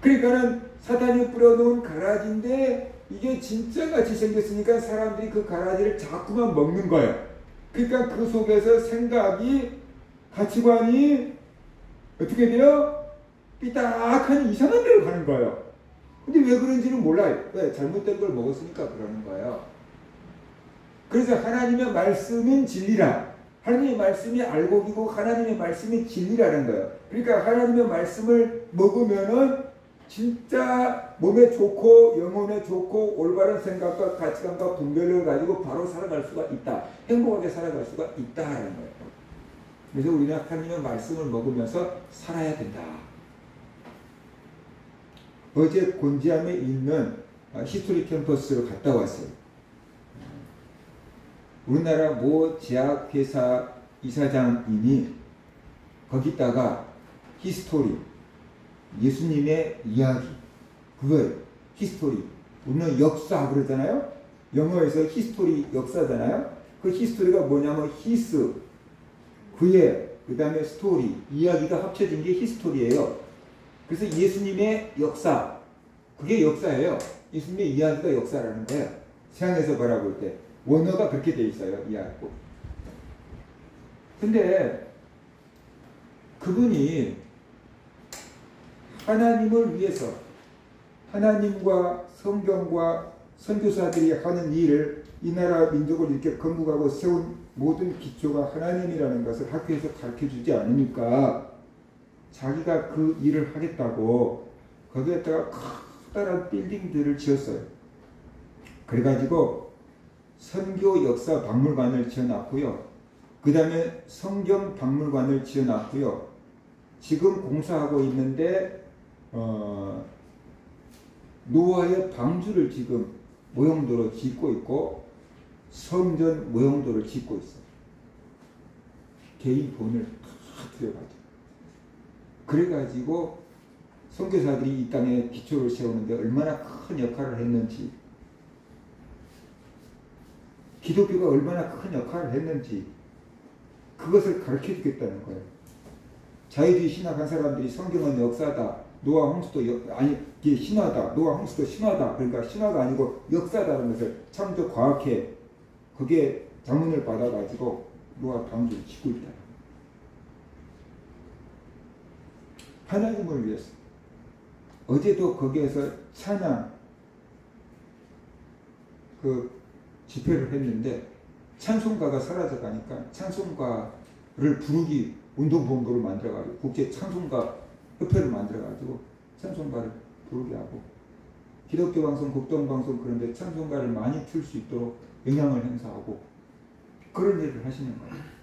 그러니까는 사탄이 뿌려놓은 가라지인데 이게 진짜같이 생겼으니까 사람들이 그 가라지를 자꾸만 먹는 거예요. 그러니까 그 속에서 생각이, 가치관이 어떻게 돼요? 삐딱하니 이상한 데로 가는 거예요. 근데 왜 그런지는 몰라요. 왜? 잘못된 걸 먹었으니까 그러는 거예요. 그래서 하나님의 말씀은 진리라. 하나님의 말씀이 알곡이고 하나님의 말씀이 진리라는 거예요. 그러니까 하나님의 말씀을 먹으면은 진짜 몸에 좋고 영혼에 좋고 올바른 생각과 가치관과 분별을 가지고 바로 살아갈 수가 있다. 행복하게 살아갈 수가 있다라는 거예요. 그래서 우리는 하나님의 말씀을 먹으면서 살아야 된다. 어제 곤지암에 있는 히스토리 캠퍼스로 갔다 왔어요. 우리나라 모 제약회사 이사장님이 거기다가 히스토리, 예수님의 이야기, 그거예요. 히스토리. 우리는 역사 그러잖아요. 영어에서 히스토리 역사잖아요. 그 히스토리가 뭐냐면 히스, 그의, 그 다음에 스토리, 이야기가 합쳐진 게 히스토리예요. 그래서 예수님의 역사, 그게 역사예요. 예수님의 이야기가 역사라는 거예요. 세상에서 바라볼 때. 원어가 그렇게 돼 있어요. 이해하고. 근데 그분이 하나님을 위해서 하나님과 성경과 선교사들이 하는 일을 이 나라 민족을 이렇게 건국하고 세운 모든 기초가 하나님이라는 것을 학교에서 가르쳐주지 않으니까 자기가 그 일을 하겠다고 거기에다가 커다란 빌딩들을 지었어요. 그래가지고 선교 역사 박물관을 지어놨고요. 그 다음에 성경 박물관을 지어놨고요. 지금 공사하고 있는데 노아의 방주를 지금 모형도로 짓고 있고 성전 모형도를 짓고 있어. 개인 돈을 다 들여가지고. 그래가지고 선교사들이 이 땅에 기초를 세우는데 얼마나 큰 역할을 했는지, 기독교가 얼마나 큰 역할을 했는지 그것을 가르쳐주겠다는 거예요. 자유주의 신학한 사람들이 성경은 역사다, 노아 홍수도 이게 신화다, 노아 홍수도 신화다, 그러니까 신화가 아니고 역사다라는 것을 참조 과학해 그게 자문을 받아가지고 노아 방주를 짓고 있다. 하나님을 위해서. 어제도 거기에서 찬양 집회를 했는데 찬송가가 사라져 가니까 찬송가를 부르기 운동본부를 만들어가지고 국제 찬송가 협회를 만들어가지고 찬송가를 부르게 하고 기독교 방송, 국동 방송 그런데 찬송가를 많이 틀 수 있도록 영향을 행사하고 그런 일을 하시는 거예요.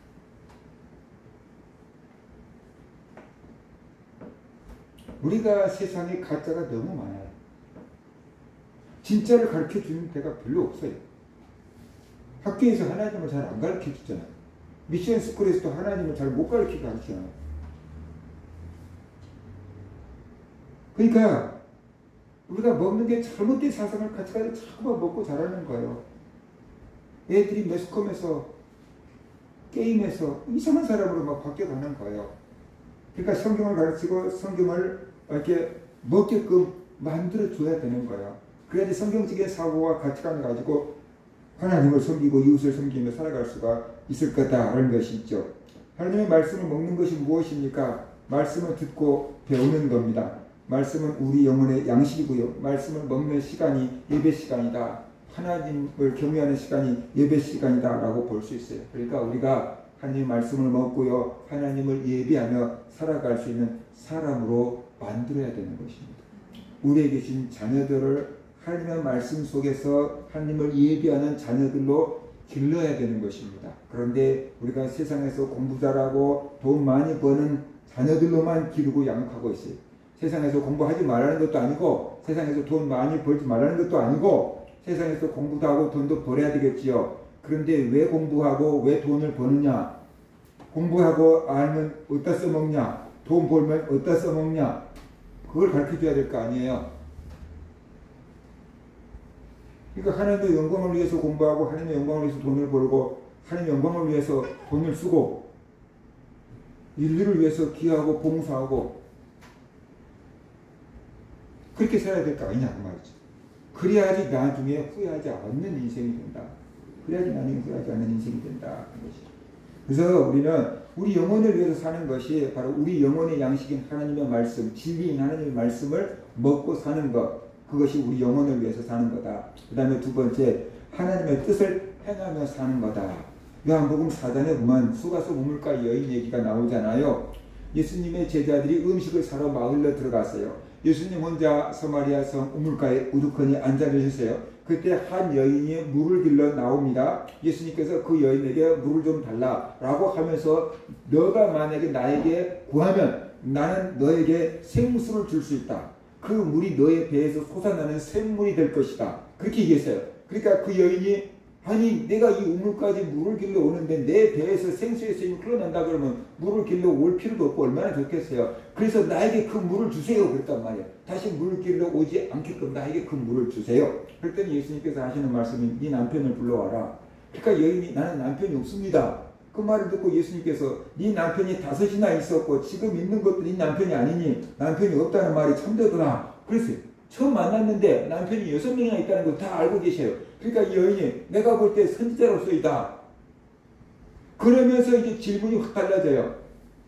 우리가 세상에 가짜가 너무 많아요. 진짜를 가르쳐주는 데가 별로 없어요. 학교에서 하나님을 잘 안 가르쳐주잖아요. 미션 스쿨에서도 하나님을 잘 못 가르치고 가르치잖아요. 그러니까 우리가 먹는 게 잘못된 사상을 같이 가지고 자꾸만 먹고 자라는 거예요. 애들이 매스컴에서 게임에서 이상한 사람으로 막 바뀌어가는 거예요. 그러니까 성경을 가르치고 성경을 이렇게 먹게끔 만들어줘야 되는 거예요. 그래야지 성경적인 사고와 가치관을 가지고 하나님을 섬기고 이웃을 섬기며 살아갈 수가 있을 거다라는 것이 있죠. 하나님의 말씀을 먹는 것이 무엇입니까? 말씀을 듣고 배우는 겁니다. 말씀은 우리 영혼의 양식이고요. 말씀을 먹는 시간이 예배 시간이다. 하나님을 경외하는 시간이 예배 시간이다 라고 볼 수 있어요. 그러니까 우리가 하나님의 말씀을 먹고요. 하나님을 예배하며 살아갈 수 있는 사람으로 만들어야 되는 것입니다. 우리에게 주신 자녀들을 하나님의 말씀 속에서 하나님을 예배하는 자녀들로 길러야 되는 것입니다. 그런데 우리가 세상에서 공부 잘하고 돈 많이 버는 자녀들로만 기르고 양육하고 있어요. 세상에서 공부하지 말라는 것도 아니고 세상에서 돈 많이 벌지 말라는 것도 아니고 세상에서 공부도 하고 돈도 벌어야 되겠지요. 그런데 왜 공부하고 왜 돈을 버느냐? 공부하고 알면 어디다 써먹냐? 돈 벌면 어디다 써먹냐? 그걸 가르쳐줘야 될 거 아니에요. 그러니까 하나님의 영광을 위해서 공부하고 하나님의 영광을 위해서 돈을 벌고 하나님의 영광을 위해서 돈을 쓰고 인류를 위해서 기여하고 봉사하고 그렇게 살아야 될 거 아니냐 그 말이죠. 그래야지 나중에 후회하지 않는 인생이 된다. 그래야지 나중에 후회하지 않는 인생이 된다. 그래서 우리는 우리 영혼을 위해서 사는 것이 바로 우리 영혼의 양식인 하나님의 말씀, 진리인 하나님의 말씀을 먹고 사는 것, 그것이 우리 영혼을 위해서 사는 거다. 그 다음에 두 번째, 하나님의 뜻을 행하며 사는 거다. 요한복음 4장에 보면 수가서 우물가 여인 얘기가 나오잖아요. 예수님의 제자들이 음식을 사러 마을로 들어갔어요. 예수님 혼자 서마리아 성 우물가에 우두커니 앉아 계셨어요. 그때 한 여인이 물을 길러 나옵니다. 예수님께서 그 여인에게 물을 좀 달라라고 하면서 너가 만약에 나에게 구하면 나는 너에게 생수를 줄 수 있다. 그 물이 너의 배에서 솟아나는 샘물이 될 것이다. 그렇게 얘기했어요. 그러니까 그 여인이 아니 내가 이 우물까지 물을 길러 오는데 내 배에서 생수의 샘이 흘러난다 그러면 물을 길러 올 필요도 없고 얼마나 좋겠어요. 그래서 나에게 그 물을 주세요 그랬단 말이에요. 다시 물을 길러 오지 않게끔 나에게 그 물을 주세요. 그랬더니 예수님께서 하시는 말씀이 네 남편을 불러와라. 그러니까 여인이 나는 남편이 없습니다. 그 말을 듣고 예수님께서 네 남편이 5이나 있었고 지금 있는 것도 네 남편이 아니니 남편이 없다는 말이 참되더라. 그랬어요. 처음 만났는데 남편이 6명이나 있다는 걸 다 알고 계셔요. 그러니까 이 여인이 내가 볼 때 선지자로서이다. 그러면서 이제 질문이 확 달라져요.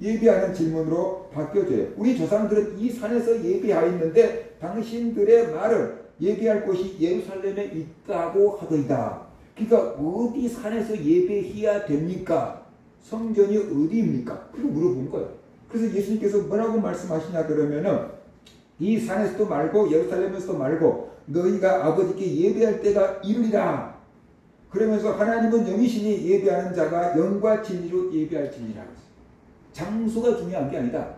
예배하는 질문으로 바뀌어져요. 우리 조상들은 이 산에서 예배하였는데 당신들의 말은 예배할 곳이 예루살렘에 있다고 하더이다. 그러니까 어디 산에서 예배해야 됩니까? 성전이 어디입니까? 그렇게 물어본 거예요. 그래서 예수님께서 뭐라고 말씀하시냐 그러면은 이 산에서도 말고 예루살렘에서도 말고 너희가 아버지께 예배할 때가 이르리라. 그러면서 하나님은 영이시니 예배하는 자가 영과 진리로 예배할지니라. 장소가 중요한 게 아니다.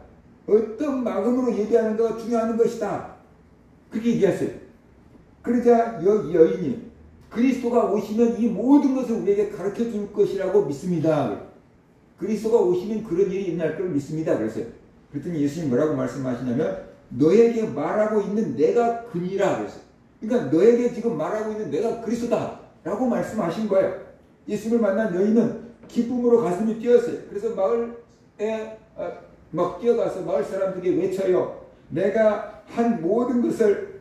어떤 마음으로 예배하는 것가 중요한 것이다. 그렇게 얘기했어요. 그러자 여인이 그리스도가 오시면 이 모든 것을 우리에게 가르쳐 줄 것이라고 믿습니다. 그리스도가 오시면 그런 일이 일어날 걸 믿습니다. 그랬어요. 그랬더니 예수님 뭐라고 말씀하시냐면 너에게 말하고 있는 내가 그니라 그랬어요. 그러니까 너에게 지금 말하고 있는 내가 그리스도다 라고 말씀하신 거예요. 예수님을 만난 여인은 기쁨으로 가슴이 뛰었어요. 그래서 마을에 막 뛰어가서 마을 사람들이 외쳐요. 내가 한 모든 것을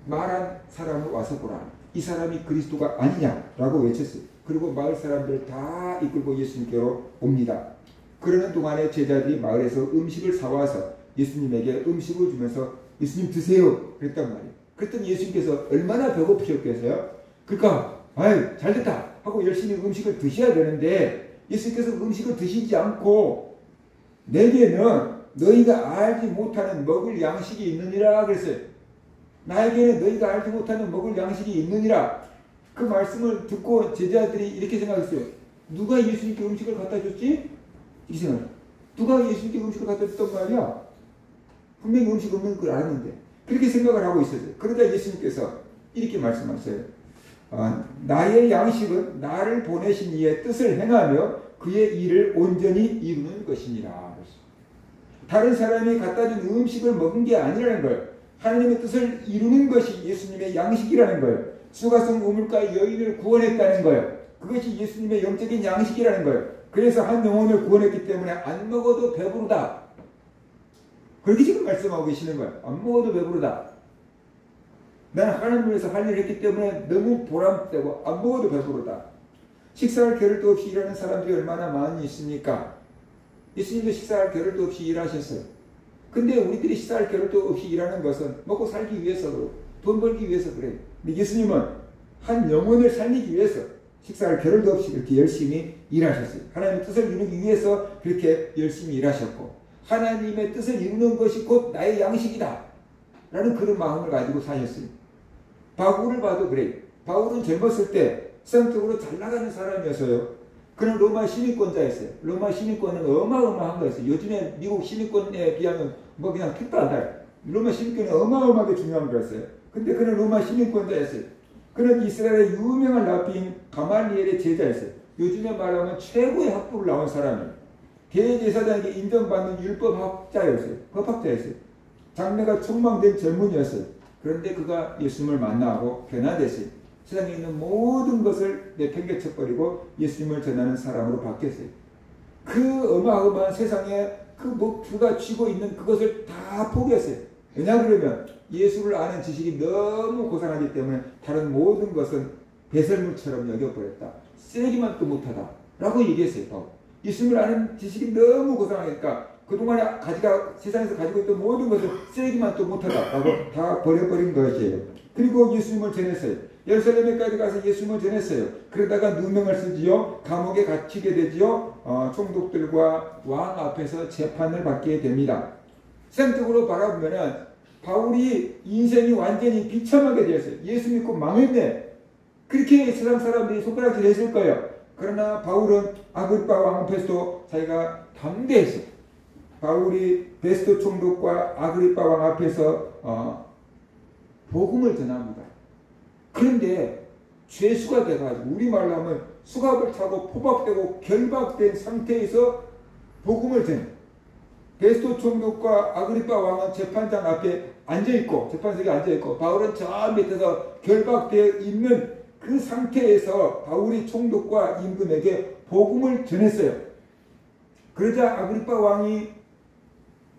말한 사람을 와서 보라. 이 사람이 그리스도가 아니냐라고 외쳤어요. 그리고 마을 사람들 다 이끌고 예수님께로 옵니다. 그러는 동안에 제자들이 마을에서 음식을 사와서 예수님에게 음식을 주면서 예수님 드세요 그랬단 말이에요. 그랬더니 예수님께서 얼마나 배고프셨겠어요? 그러니까 아유 잘됐다 하고 열심히 음식을 드셔야 되는데 예수님께서 음식을 드시지 않고 내게는 너희가 알지 못하는 먹을 양식이 있느니라 그랬어요. 나에게는 너희가 알지 못하는 먹을 양식이 있느니라. 그 말씀을 듣고 제자들이 이렇게 생각했어요. 누가 예수님께 음식을 갖다 줬지? 이 생각. 누가 예수님께 음식을 갖다 줬단 말이야? 분명히 음식 없는 걸 알았는데 그렇게 생각을 하고 있었어요. 그러다 예수님께서 이렇게 말씀하세요. 나의 양식은 나를 보내신 이의 뜻을 행하며 그의 일을 온전히 이루는 것이니라. 다른 사람이 갖다 준 음식을 먹은 게 아니라는 거예요. 하나님의 뜻을 이루는 것이 예수님의 양식이라는 거예요. 수가성 우물가 여인을 구원했다는 거예요. 그것이 예수님의 영적인 양식이라는 거예요. 그래서 한 영혼을 구원했기 때문에 안 먹어도 배부르다. 그렇게 지금 말씀하고 계시는 거예요. 안 먹어도 배부르다. 나는 하나님을 위해서 할 일을 했기 때문에 너무 보람되고 안 먹어도 배부르다. 식사할 겨를도 없이 일하는 사람들이 얼마나 많이 있습니까? 예수님도 식사할 겨를도 없이 일하셨어요. 근데 우리들이 식사할 겨를도 없이 일하는 것은 먹고 살기 위해서 그러고 돈 벌기 위해서 그래요. 근데 예수님은 한 영혼을 살리기 위해서 식사할 겨를도 없이 그렇게 열심히 일하셨어요. 하나님의 뜻을 이루기 위해서 그렇게 열심히 일하셨고 하나님의 뜻을 이루는 것이 곧 나의 양식이다 라는 그런 마음을 가지고 사셨어요. 바울을 봐도 그래요. 바울은 젊었을 때 성적으로 잘 나가는 사람이었어요. 그는 로마 시민권자였어요. 로마 시민권은 어마어마한 거였어요. 요즘에 미국 시민권에 비하면 뭐 그냥 택도 안 달아요. 로마 시민권은 어마어마하게 중요한 거였어요. 근데 그는 로마 시민권자였어요. 그는 이스라엘의 유명한 랍비인 가말리엘의 제자였어요. 요즘에 말하면 최고의 학부를 나온 사람이에요. 대제사장에게 인정받는 율법학자였어요. 법학자였어요. 장래가 촉망된 젊은이였어요. 그런데 그가 예수님을 만나고 변화됐어요. 세상에 있는 모든 것을 내팽개쳐버리고 예수님을 전하는 사람으로 바뀌었어요. 그 어마어마한 세상에 그 목표가 쥐고 있는 그것을 다 포기했어요. 왜냐 그러면 예수를 아는 지식이 너무 고상하기 때문에 다른 모든 것은 배설물처럼 여겨버렸다. 쓰레기만 또 못하다 라고 얘기했어요. 예수님을 아는 지식이 너무 고상하니까 그동안에 세상에서 가지고 있던 모든 것을 쓰레기만 또 못하다 라고 다 버려버린 것이에요. 그리고 예수님을 전했어요. 예루살렘에까지 가서 예수님을 전했어요. 그러다가 누명을 쓰지요. 감옥에 갇히게 되지요. 총독들과 왕 앞에서 재판을 받게 됩니다. 세상적으로 바라보면은 바울이 인생이 완전히 비참하게 되었어요. 예수 믿고 망했네. 그렇게 세상 사람들이 손가락질 했을 거예요. 그러나 바울은 아그리파 왕 앞에서도 자기가 담대했어요. 바울이 베스토 총독과 아그리파 왕 앞에서 복음을 전합니다. 그런데 죄수가 돼가지고 우리말로 하면 수갑을 타고 포박되고 결박된 상태에서 복음을 전 베스토 총독과 아그리파 왕은 재판장 앞에 앉아있고 재판석에 앉아있고 바울은 저 밑에서 결박되어 있는 그 상태에서 바울이 총독과 임금에게 복음을 전했어요. 그러자 아그리파 왕이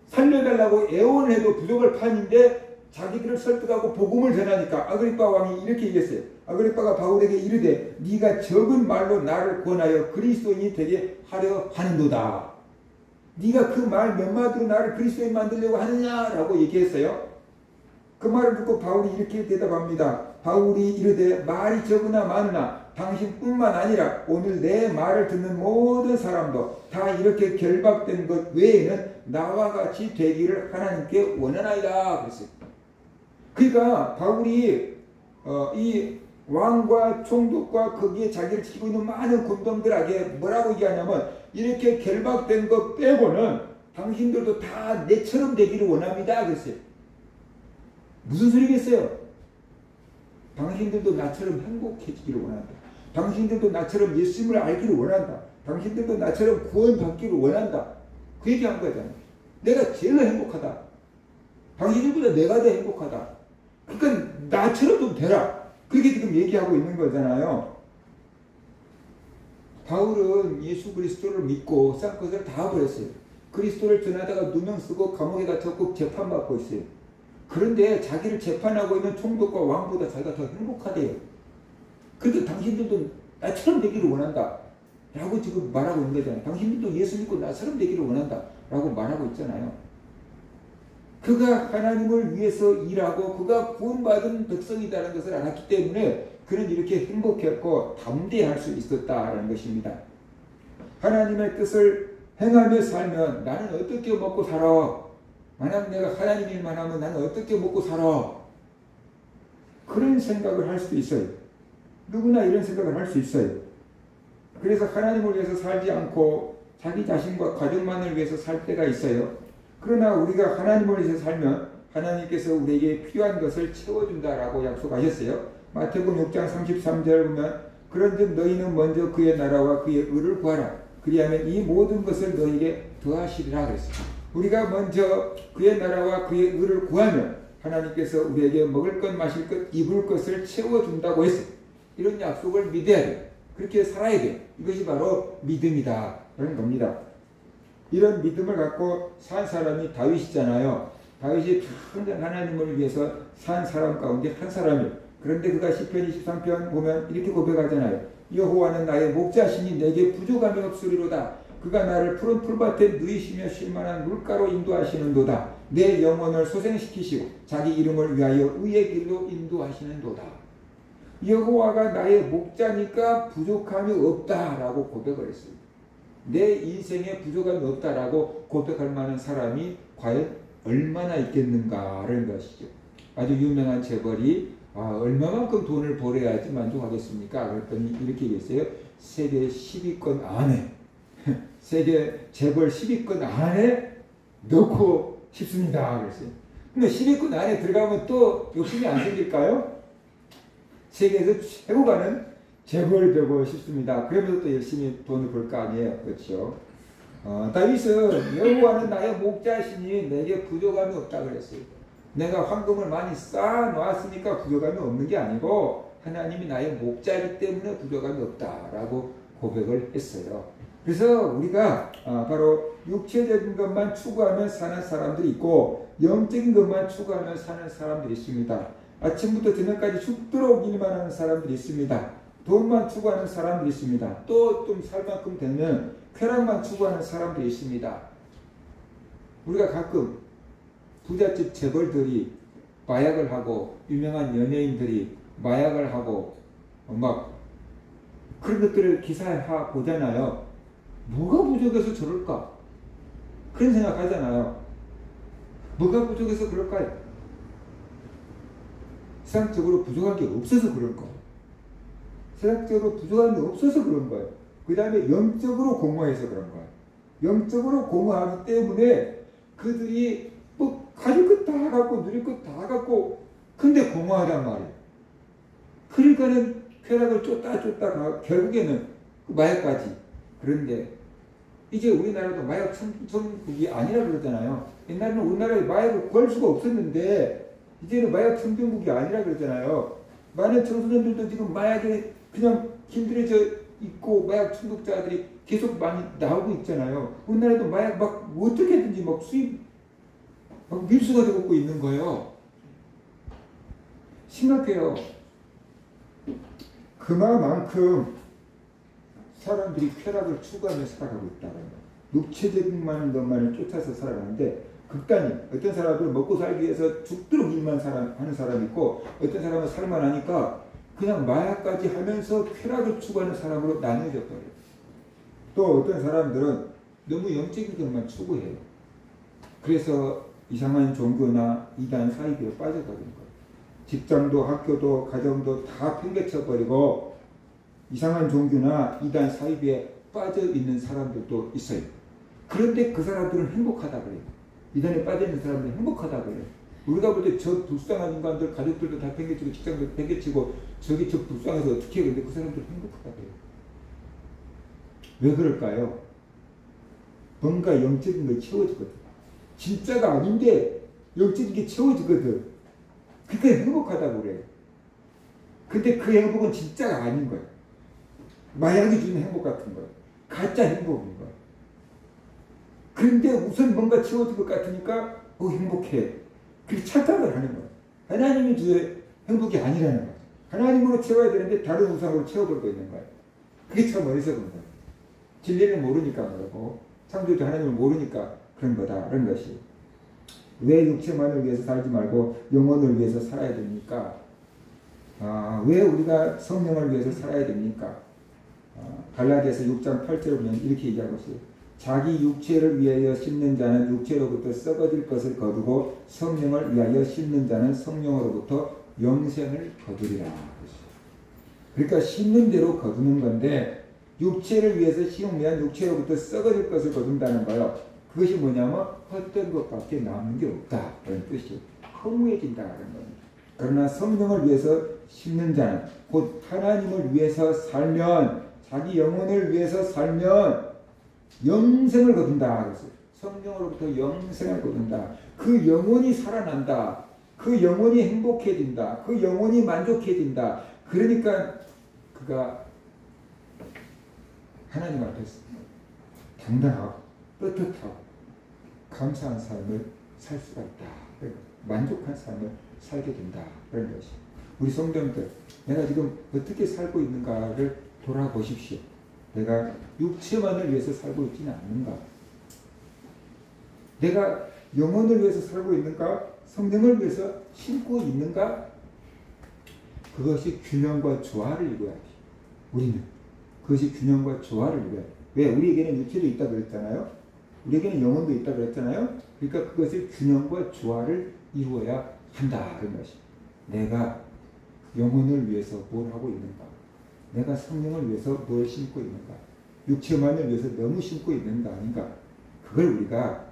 살려달라고 애원을 해도 부족할 판인데 자기들을 설득하고 복음을 전하니까 아그리파 왕이 이렇게 얘기했어요. 아그리파가 바울에게 이르되 네가 적은 말로 나를 권하여 그리스도인이 되게 하려 하는도다. 네가 그 말 몇 마디로 나를 그리스도인 만들려고 하느냐라고 얘기했어요. 그 말을 듣고 바울이 이렇게 대답합니다. 바울이 이르되 말이 적으나 많으나 당신뿐만 아니라 오늘 내 말을 듣는 모든 사람도 다 이렇게 결박된 것 외에는 나와 같이 되기를 하나님께 원하나이다 그랬어요. 그러니까 바울이 이 왕과 총독과 거기에 자기를 지키고 있는 많은 군병들에게 뭐라고 얘기하냐면 이렇게 결박된 것 빼고는 당신들도 다 내처럼 되기를 원합니다 그랬어요. 무슨 소리겠어요? 당신들도 나처럼 행복해지기를 원한다. 당신들도 나처럼 예수님을 알기를 원한다. 당신들도 나처럼 구원받기를 원한다. 그 얘기한 거잖아요. 내가 제일 행복하다. 당신들보다 내가 더 행복하다. 그러니까 나처럼 좀 되라. 그렇게 지금 얘기하고 있는 거잖아요. 바울은 예수 그리스도를 믿고 싼 것을 다 버렸어요. 그리스도를 전하다가 누명 쓰고 감옥에 갇혔고 재판받고 있어요. 그런데 자기를 재판하고 있는 총독과 왕보다 자기가 더 행복하대요. 그러니까 당신들도 나처럼 되기를 원한다. 라고 지금 말하고 있는 거잖아요. 당신들도 예수 믿고 나처럼 되기를 원한다. 라고 말하고 있잖아요. 그가 하나님을 위해서 일하고 그가 구원받은 백성이라는 것을 알았기 때문에 그는 이렇게 행복했고 담대할 수 있었다라는 것입니다. 하나님의 뜻을 행하며 살면 나는 어떻게 먹고 살아? 만약 내가 하나님 일만 하면 나는 어떻게 먹고 살아? 그런 생각을 할 수도 있어요. 누구나 이런 생각을 할 수 있어요. 그래서 하나님을 위해서 살지 않고 자기 자신과 가족만을 위해서 살 때가 있어요. 그러나 우리가 하나님을 위해서 살면 하나님께서 우리에게 필요한 것을 채워준다라고 약속하셨어요. 마태복음 6장 33절 보면 그런즉 너희는 먼저 그의 나라와 그의 의를 구하라. 그리하면 이 모든 것을 너희에게 더하시리라 그랬어요. 우리가 먼저 그의 나라와 그의 의를 구하면 하나님께서 우리에게 먹을 것, 마실 것, 입을 것을 채워준다고 했어요. 이런 약속을 믿어야 돼요. 그렇게 살아야 돼요. 이것이 바로 믿음이다 라는 겁니다. 이런 믿음을 갖고 산 사람이 다윗이잖아요. 다윗이 항상 하나님을 위해서 산 사람 가운데 한 사람이에요. 그런데 그가 시편 23편 보면 이렇게 고백하잖아요. 여호와는 나의 목자시니 내게 부족함이 없으리로다. 그가 나를 푸른 풀밭에 누이시며 쉴만한 물가로 인도하시는도다. 내 영혼을 소생시키시고 자기 이름을 위하여 의의 길로 인도하시는도다. 여호와가 나의 목자니까 부족함이 없다라고 고백을 했어요. 내 인생에 부족함이 없다라고 고백할 만한 사람이 과연 얼마나 있겠는가라는 것이죠. 아주 유명한 재벌이 얼마만큼 돈을 벌어야지 만족하겠습니까? 그랬더니 이렇게 얘기했어요. 세계 10위권 안에 세계 재벌 10위권 안에 넣고 싶습니다. 그랬어요. 근데 10위권 안에 들어가면 또 욕심이 안 생길까요? 세계에서 최고 가는 재벌 되고 싶습니다. 그러면서 또 열심히 돈을 벌 거 아니에요. 그렇죠? 다윗은 여호와는 나의 목자시니 내게 부족함이 없다 그랬어요. 내가 황금을 많이 쌓아놓았으니까 부족함이 없는 게 아니고 하나님이 나의 목자이기 때문에 부족함이 없다라고 고백을 했어요. 그래서 우리가 바로 육체적인 것만 추구하며 사는 사람들이 있고 영적인 것만 추구하며 사는 사람들이 있습니다. 아침부터 저녁까지 죽도록 일만 하는 사람들이 있습니다. 돈만 추구하는 사람들이 있습니다. 또 좀 살 만큼 되면 쾌락만 추구하는 사람들이 있습니다. 우리가 가끔 부잣집 재벌들이 마약을 하고 유명한 연예인들이 마약을 하고 막 그런 것들을 기사에 보잖아요. 뭐가 부족해서 저럴까? 그런 생각 하잖아요. 뭐가 부족해서 그럴까요? 세상적으로 부족한 게 없어서 그럴 거예요. 세상적으로 부족한 게 없어서 그런 거예요. 그 다음에 영적으로 공허해서 그런 거예요. 영적으로 공허하기 때문에 그들이 뭐 가질 것 다 갖고 누릴 것 다 갖고 근데 공허하단 말이에요. 그러니까는 쾌락을 쫓다 결국에는 마약까지. 그런데 이제 우리나라도 마약 천국이 아니라 그러잖아요. 옛날에는 우리나라에 마약을 구할 수가 없었는데 이제는 마약 청정국이 아니라 그러잖아요. 많은 청소년들도 지금 마약에 그냥 힘들어져 있고 마약 중독자들이 계속 많이 나오고 있잖아요. 우리나라도 마약 막 어떻게든지 막 수입 막 밀수가 되고 있는 거예요. 심각해요. 그만큼 사람들이 쾌락을 추구하며 살아가고 있다는 거예요. 육체적인 것만을 쫓아서 살아가는데 극단이 어떤 사람들은 먹고 살기 위해서 죽도록 일만 하는 사람이 있고 어떤 사람은 살만하니까 그냥 마약까지 하면서 쾌락을 추구하는 사람으로 나뉘어져 버려요. 또 어떤 사람들은 너무 영적인 것만 추구해요. 그래서 이상한 종교나 이단 사이비에 빠져버리는 거예요. 직장도 학교도 가정도 다 팽개쳐버리고 이상한 종교나 이단 사이비에 빠져있는 사람들도 있어요. 그런데 그 사람들은 행복하다 그래요. 이단에 빠져있는 사람들은 행복하다 그래요. 우리가 볼 때 저 불쌍한 인간들 가족들도 다 팽개치고 직장도 팽개치고 저기 저 불쌍해서 어떻게 해요? 근데 그 사람들 행복하다고요. 왜 그럴까요? 뭔가 영적인 걸 채워주거든. 진짜가 아닌데 영적인 게 채워주거든. 그게 행복하다고 그래요. 근데 그 행복은 진짜가 아닌 거예요. 마약이 주는 행복 같은 거예요. 가짜 행복인 거예요. 그런데 우선 뭔가 채워줄 것 같으니까 행복해. 그렇게 착각을 하는 거예요. 하나님이 주의 행복이 아니라는 거죠. 하나님으로 채워야 되는데 다른 우상으로 채워버리고 있는 거예요. 그게 참 어리석은 거예요. 진리를 모르니까 그러고 창조주 하나님을 모르니까 그런 거다. 그런 것이. 왜 육체만을 위해서 살지 말고 영혼을 위해서 살아야 됩니까? 왜 우리가 성령을 위해서 살아야 됩니까? 갈라디아서 6장 8절을 보면 이렇게 얘기하고 있어요. 자기 육체를 위하여 심는 자는 육체로부터 썩어질 것을 거두고 성령을 위하여 심는 자는 성령으로부터 영생을 거두리라. 그러니까 심는 대로 거두는 건데 육체를 위해서 심으면 육체로부터 썩어질 것을 거둔다는 거예요. 그것이 뭐냐면 헛된 것밖에 남는 게 없다. 그런 뜻이 허무해진다는 겁니다. 그러나 성령을 위해서 심는 자는 곧 하나님을 위해서 살면 자기 영혼을 위해서 살면 영생을 거둔다. 그래서 성령으로부터 영생을 거둔다. 그 영혼이 살아난다. 그 영혼이 행복해진다. 그 영혼이 만족해진다. 그러니까 그가 하나님 앞에서 당당하고 떳떳하고 감사한 삶을 살 수가 있다. 만족한 삶을 살게 된다. 그런 것이. 우리 성도님들, 내가 지금 어떻게 살고 있는가를 돌아보십시오. 내가 육체만을 위해서 살고 있지는 않는가? 내가 영혼을 위해서 살고 있는가? 성령을 위해서 심고 있는가? 그것이 균형과 조화를 이루어야 돼. 우리는 그것이 균형과 조화를 이루어야 돼. 왜? 우리에게는 육체도 있다 그랬잖아요. 우리에게는 영혼도 있다 그랬잖아요. 그러니까 그것을 균형과 조화를 이루어야 한다. 그런 것이. 내가 영혼을 위해서 뭘 하고 있는가? 내가 성령을 위해서 뭘 심고 있는가? 육체만을 위해서 너무 심고 있는 거 아닌가? 그걸 우리가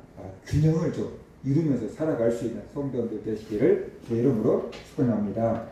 균형을 좀 이루면서 살아갈 수 있는 성도들 되시기를 제 이름으로 축원합니다.